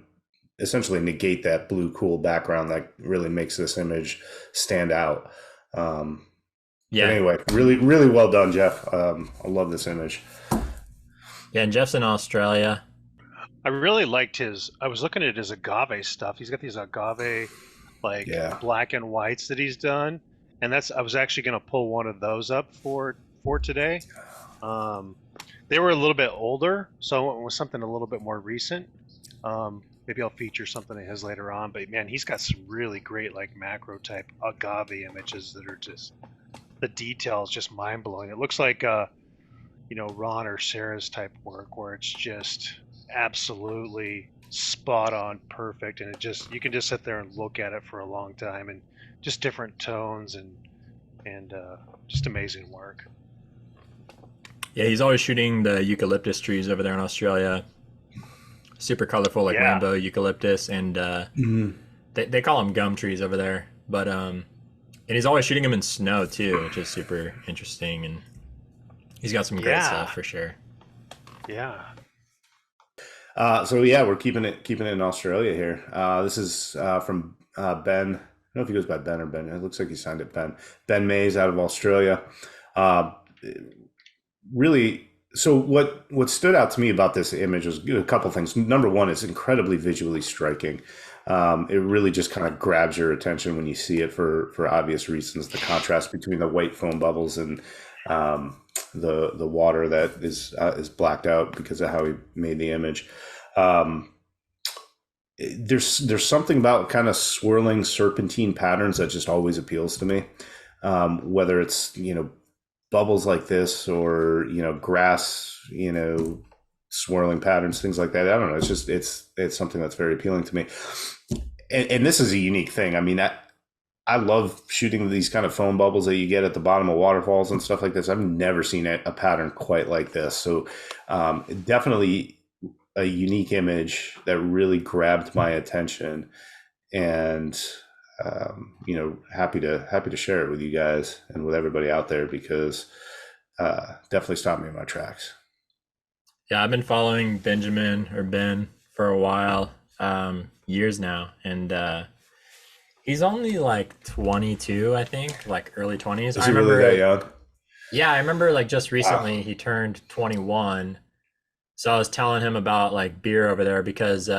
essentially negate that blue cool background that really makes this image stand out. But anyway, really, really well done, Jeff. I love this image. Yeah, and Jeff's in Australia. I really liked I was looking at his agave stuff. He's got these agave black and whites that he's done. And I was actually going to pull one of those up for today. They were a little bit older, so I went with something a little bit more recent. Maybe I'll feature something of his later on. But man, he's got some really great like macro type agave images that are just, the detail is just mind blowing. It looks like Ron or Sarah's type work, where it's just absolutely spot on perfect, and you can just sit there and look at it for a long time, and just different tones and just amazing work. Yeah, he's always shooting the eucalyptus trees over there in Australia. Super colorful, like rainbow eucalyptus, and they call them gum trees over there. But and he's always shooting them in snow too, which is super interesting, and he's got some great stuff for sure. Yeah. We're keeping it in Australia here. This is from Ben. I don't know if he goes by Ben or Ben. It looks like he signed it Ben. Ben Mays out of Australia. Really, so what stood out to me about this image was a couple things. Number one, it's incredibly visually striking. It really just kind of grabs your attention when you see it for obvious reasons. The contrast between the white foam bubbles and the water that is blacked out because of how he made the image. There's something about kind of swirling serpentine patterns that just always appeals to me. Whether it's, bubbles like this or, grass, swirling patterns, things like that. I don't know. It's just, it's something that's very appealing to me. And this is a unique thing. I mean, I love shooting these kind of foam bubbles that you get at the bottom of waterfalls and stuff like this. I've never seen a pattern quite like this. So definitely a unique image that really grabbed my attention, and happy to share it with you guys and with everybody out there, because definitely stopped me in my tracks. Yeah, I've been following Ben for a while, years now, and he's only like 22, I think, like early 20s. Is he really that young? Yeah, I remember like just recently he turned 21. So I was telling him about like beer over there, because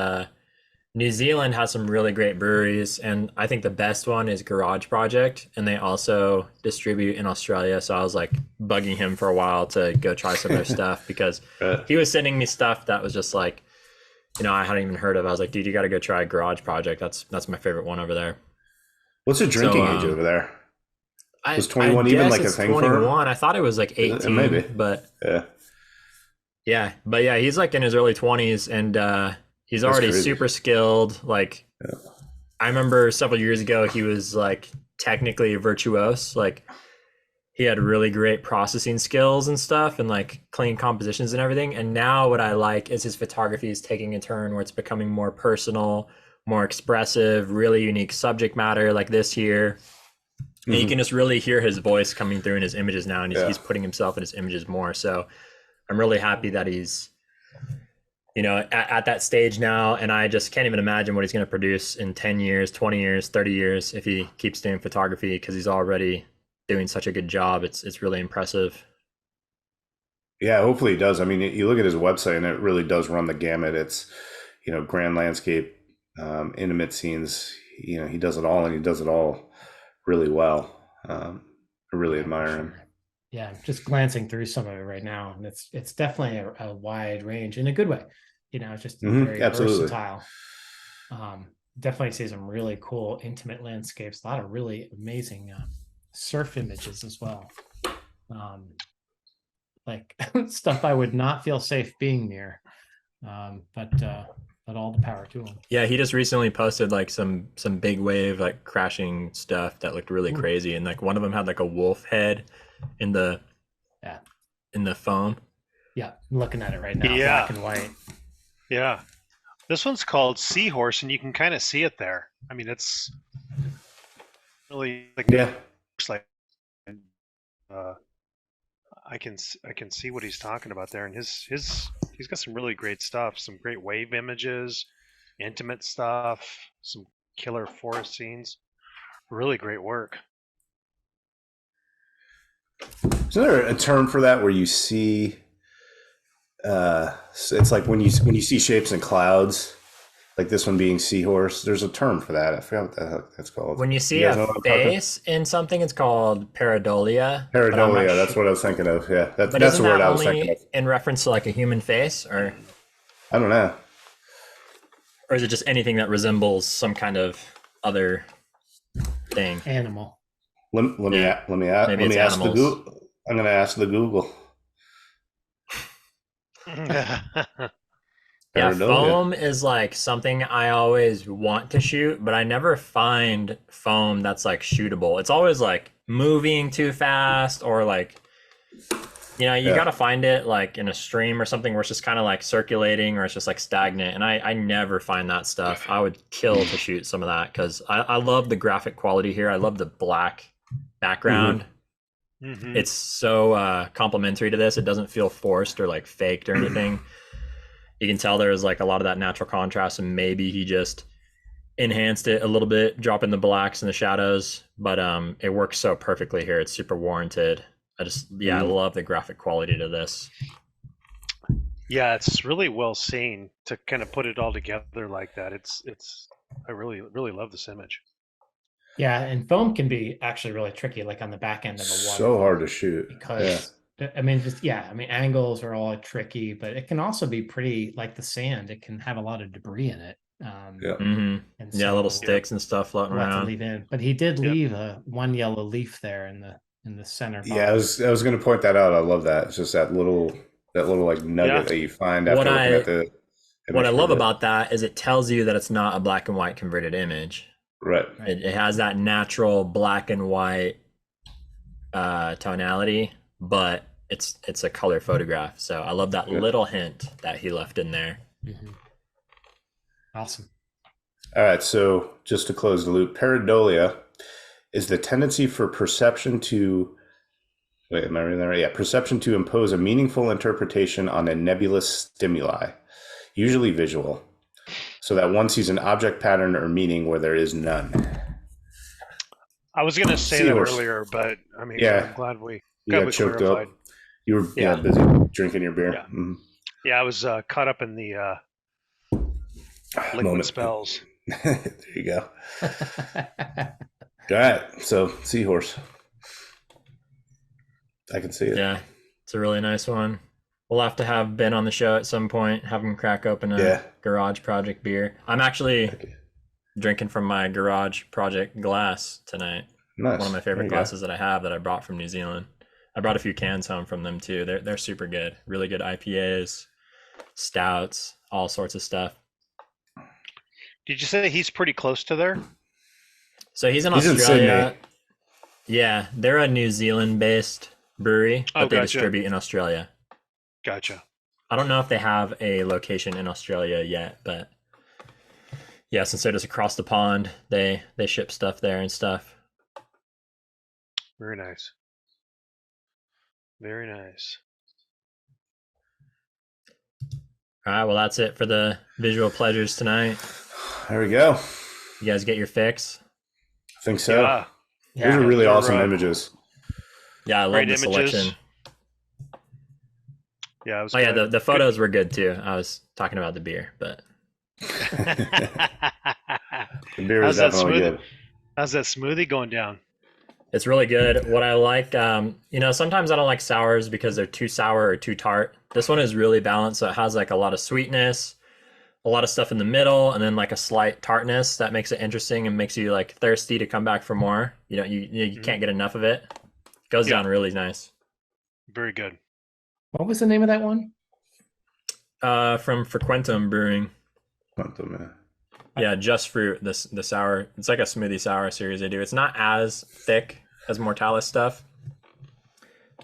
New Zealand has some really great breweries, and I think the best one is Garage Project, and they also distribute in Australia. So I was like bugging him for a while to go try some of their stuff, because he was sending me stuff that was just like, I hadn't even heard of. I was like, dude, you got to go try Garage Project. That's my favorite one over there. What's the drinking age over there? Was 21 even like a thing 21. for him? I thought it was like 18, maybe. But yeah, he's like in his early 20s, and he's already super skilled. Like, I remember several years ago, he was like technically a virtuoso. Like, he had really great processing skills and stuff, and like clean compositions and everything. And now what I like is his photography is taking a turn where it's becoming more personal, more expressive, really unique subject matter, like this here. And you can just really hear his voice coming through in his images now, and he's putting himself in his images more. So I'm really happy that he's, at that stage now, and I just can't even imagine what he's going to produce in 10 years, 20 years, 30 years if he keeps doing photography, because he's already doing such a good job. It's really impressive. Yeah, hopefully he does. I mean, you look at his website and it really does run the gamut. It's, grand landscape, intimate scenes, he does it all, and he does it all really well. I really Yeah, admire for him. sure. Yeah, I'm just glancing through some of it right now, and it's definitely a wide range in a good way. It's just very Absolutely. versatile. Definitely see some really cool intimate landscapes, a lot of really amazing surf images as well. Like stuff I would not feel safe being near. But all the power to him. Yeah, he just recently posted like some big wave like crashing stuff that looked really crazy, and like one of them had like a wolf head in the Yeah. in the foam. Yeah, I'm looking at it right now, Yeah. black and white. Yeah. This one's called Seahorse, and you can kind of see it there. I mean, it's really like looks like I can see what he's talking about there, and he's got some really great stuff, some great wave images, intimate stuff, some killer forest scenes. Really great work. Is there a term for that where you see? It's like when you see shapes in clouds, like this one being seahorse. There's a term for that. I forgot what the heck that's called. When you see a face in something, it's called pareidolia. Pareidolia. That's what I was thinking of. Yeah, that's the word I was thinking of. In reference to like a human face, or I don't know. Or is it just anything that resembles some kind of other thing? Animal. Let me ask the Google. I'm going to ask the Google. Yeah, foam is like something I always want to shoot, but I never find foam that's like shootable. It's always like moving too fast, or like, you got to find it like in a stream or something where it's just kind of like circulating, or it's just like stagnant. And I never find that stuff. I would kill to shoot some of that because I love the graphic quality here. I love the black background. Mm-hmm. It's so complementary to this. It doesn't feel forced or like faked or anything. You can tell there's like a lot of that natural contrast, and maybe he just enhanced it a little bit, dropping the blacks and the shadows, but it works so perfectly here. It's super warranted. I love the graphic quality to this. Yeah, it's really well seen to kind of put it all together like that. I really love this image. Yeah, and foam can be actually really tricky, like on the back end of the water. So hard to shoot because angles are all tricky, but it can also be pretty like the sand. It can have a lot of debris in it. And so, little sticks and stuff floating around. To leave in, but he did leave one yellow leaf there in the center. Yeah, I was going to point that out. I love that. It's just that little like nugget that you find after looking at the image. What I love about that is it tells you that it's not a black and white converted image. Right. It has that natural black and white tonality, but it's a color photograph. So I love that little hint that he left in there. Mm-hmm. Awesome. All right. So just to close the loop, pareidolia is the tendency for perception to am I reading that right? Yeah, perception to impose a meaningful interpretation on a nebulous stimuli, usually visual, so that one sees an object pattern or meaning where there is none. I was going to say that earlier, but I mean, I'm glad we got choked clarified. up. You were busy drinking your beer. Yeah, mm-hmm. I was caught up in the liquid spells. There you go. All right, so seahorse. I can see it. Yeah, it's a really nice one. We'll have to have Ben on the show at some point, have him crack open a Garage Project beer. I'm actually drinking from my Garage Project glass tonight. Nice. One of my favorite glasses that I have that I brought from New Zealand. I brought a few cans home from them too. They're super good. Really good IPAs, stouts, all sorts of stuff. Did you say he's pretty close to there? So he's in Australia. Yeah, they're a New Zealand-based brewery, but they distribute in Australia. Gotcha. I don't know if they have a location in Australia yet, but yeah, since they're just across the pond, they ship stuff there and stuff. Very nice. Very nice. All right, well, that's it for the visual pleasures tonight. There we go. You guys get your fix? I think so. Yeah. These are really awesome images. Yeah, I love the selection. Yeah, it was the photos were good too. I was talking about the beer, but the beer is definitely good. How's that smoothie going down? It's really good. What I like, sometimes I don't like sours because they're too sour or too tart. This one is really balanced, so it has like a lot of sweetness, a lot of stuff in the middle, and then like a slight tartness that makes it interesting and makes you like thirsty to come back for more. You can't get enough of it. Goes down really nice. Very good. What was the name of that one? From Frequentum Brewing. Frequentum, yeah. Yeah, just fruit. The sour. It's like a smoothie sour series they do. It's not as thick as Mortalis stuff,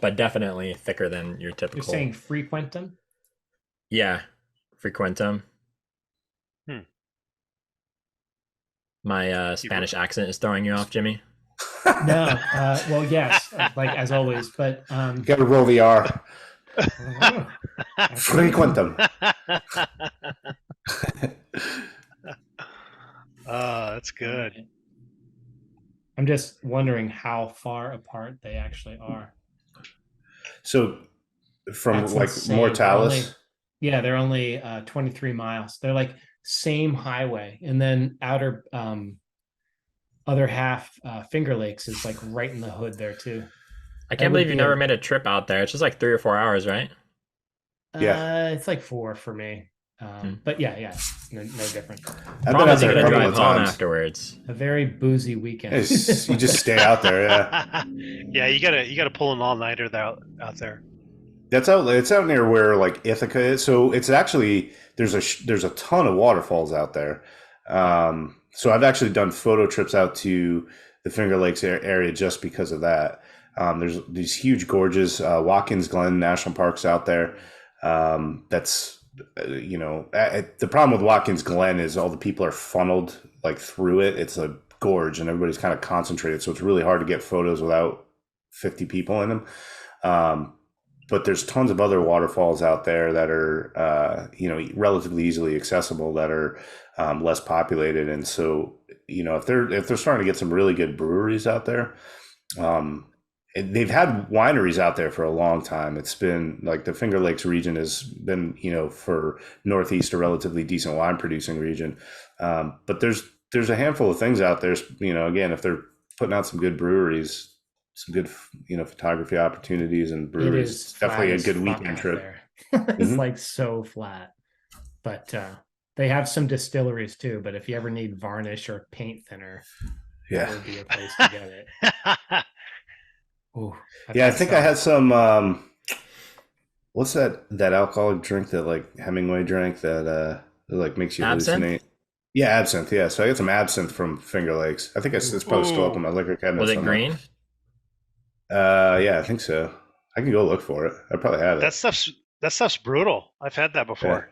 but definitely thicker than your typical. You're saying Frequentum? Yeah, Frequentum. My Spanish accent is throwing you off, Jimmy. No. Well, yes, like as always, but You got to roll the R. Frequentum. That's good. I'm just wondering how far apart they actually are. So from That's like insane. Mortalis. They're only 23 miles. They're like same highway, and then other half Finger Lakes is like right in the hood there too. I can't believe you never made a trip out there. It's just like 3 or 4 hours, right? Yeah. It's like 4 for me. But yeah, no different. I've been out there a couple drive of home times. afterwards. A very boozy weekend. You just stay out there, yeah. Yeah, you gotta pull an all-nighter out there. It's out near where like Ithaca is. So it's actually there's a ton of waterfalls out there. So I've actually done photo trips out to the Finger Lakes area just because of that. There's these huge gorges, Watkins Glen National Park's out there. That's the problem with Watkins Glen is all the people are funneled like through it. It's a gorge and everybody's kind of concentrated, so it's really hard to get photos without 50 people in them. But there's tons of other waterfalls out there that are relatively easily accessible that are less populated, and so if they're starting to get some really good breweries out there. They've had wineries out there for a long time. It's been like the Finger Lakes region has been, for Northeast, a relatively decent wine producing region. But there's a handful of things out there, again, if they're putting out some good breweries, some good, photography opportunities and breweries, it's definitely a good weekend trip. It's like so flat, but they have some distilleries too. But if you ever need varnish or paint thinner, that would be a place to get it. Ooh, I think I had some. What's that alcoholic drink that like Hemingway drank that like makes you Absinthe? hallucinate? Yeah, absinthe. Yeah, so I got some absinthe from Finger Lakes. I think it's probably still up in my liquor cabinet. Was it somewhere. green? Yeah, I think so. I can go look for it. I probably have it. That stuff's brutal. I've had that before.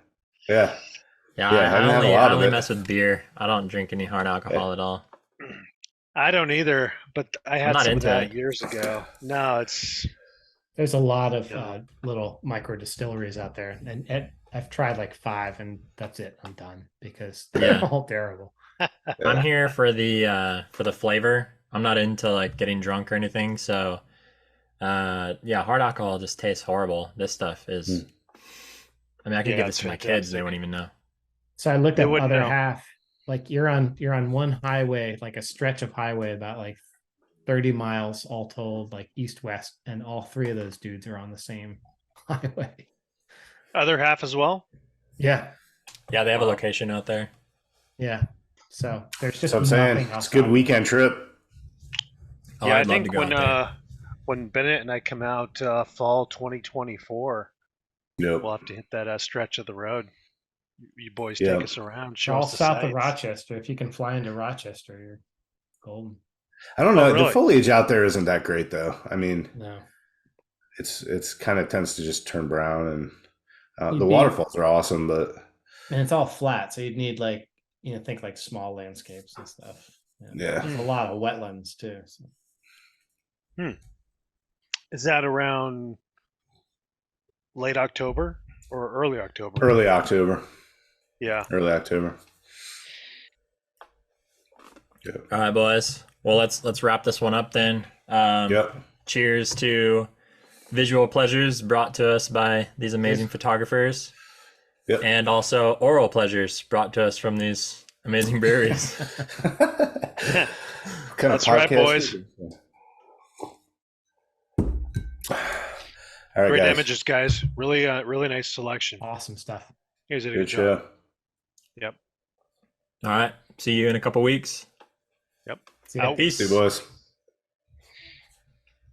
Yeah. I only mess with beer. I don't drink any hard alcohol at all. I don't either, but I had some of that it. years ago. No, there's a lot of little micro distilleries out there, and I've tried like 5, and that's it. I'm done because they're all terrible. I'm here for the flavor. I'm not into like getting drunk or anything. So, hard alcohol just tastes horrible. This stuff is. I mean, I could give this to my kids; they wouldn't even know. So I looked at other half. Like you're on one highway, like a stretch of highway about like 30 miles all told, like east-west, and all 3 of those dudes are on the same highway. Other half as well? Yeah. Yeah, they have a location out there. Yeah. So there's just I'm saying it's a good weekend trip. Yeah, I think when Bennett and I come out fall 2024, we'll have to hit that stretch of the road. You boys take us around, show all us the south sights. of Rochester. If you can fly into Rochester, you're golden. I don't know. Oh, really? The foliage out there isn't that great, though. I mean, no, it's kind of tends to just turn brown, and the waterfalls are awesome, but and it's all flat, so you'd need like think like small landscapes and stuff. Yeah. There's a lot of wetlands too. So. Is that around late October or early October? Early October. Yeah. Early October. All right, boys. Well, let's wrap this one up then. Cheers to visual pleasures brought to us by these amazing photographers. Yep. And also oral pleasures brought to us from these amazing breweries. That's right, boys. All right, Great guys. images, guys. Really, really nice selection. Awesome stuff. You guys did a Good good job. show. Yep. All right. See you in a couple weeks. Yep. See ya. Out. Peace. See you, boys.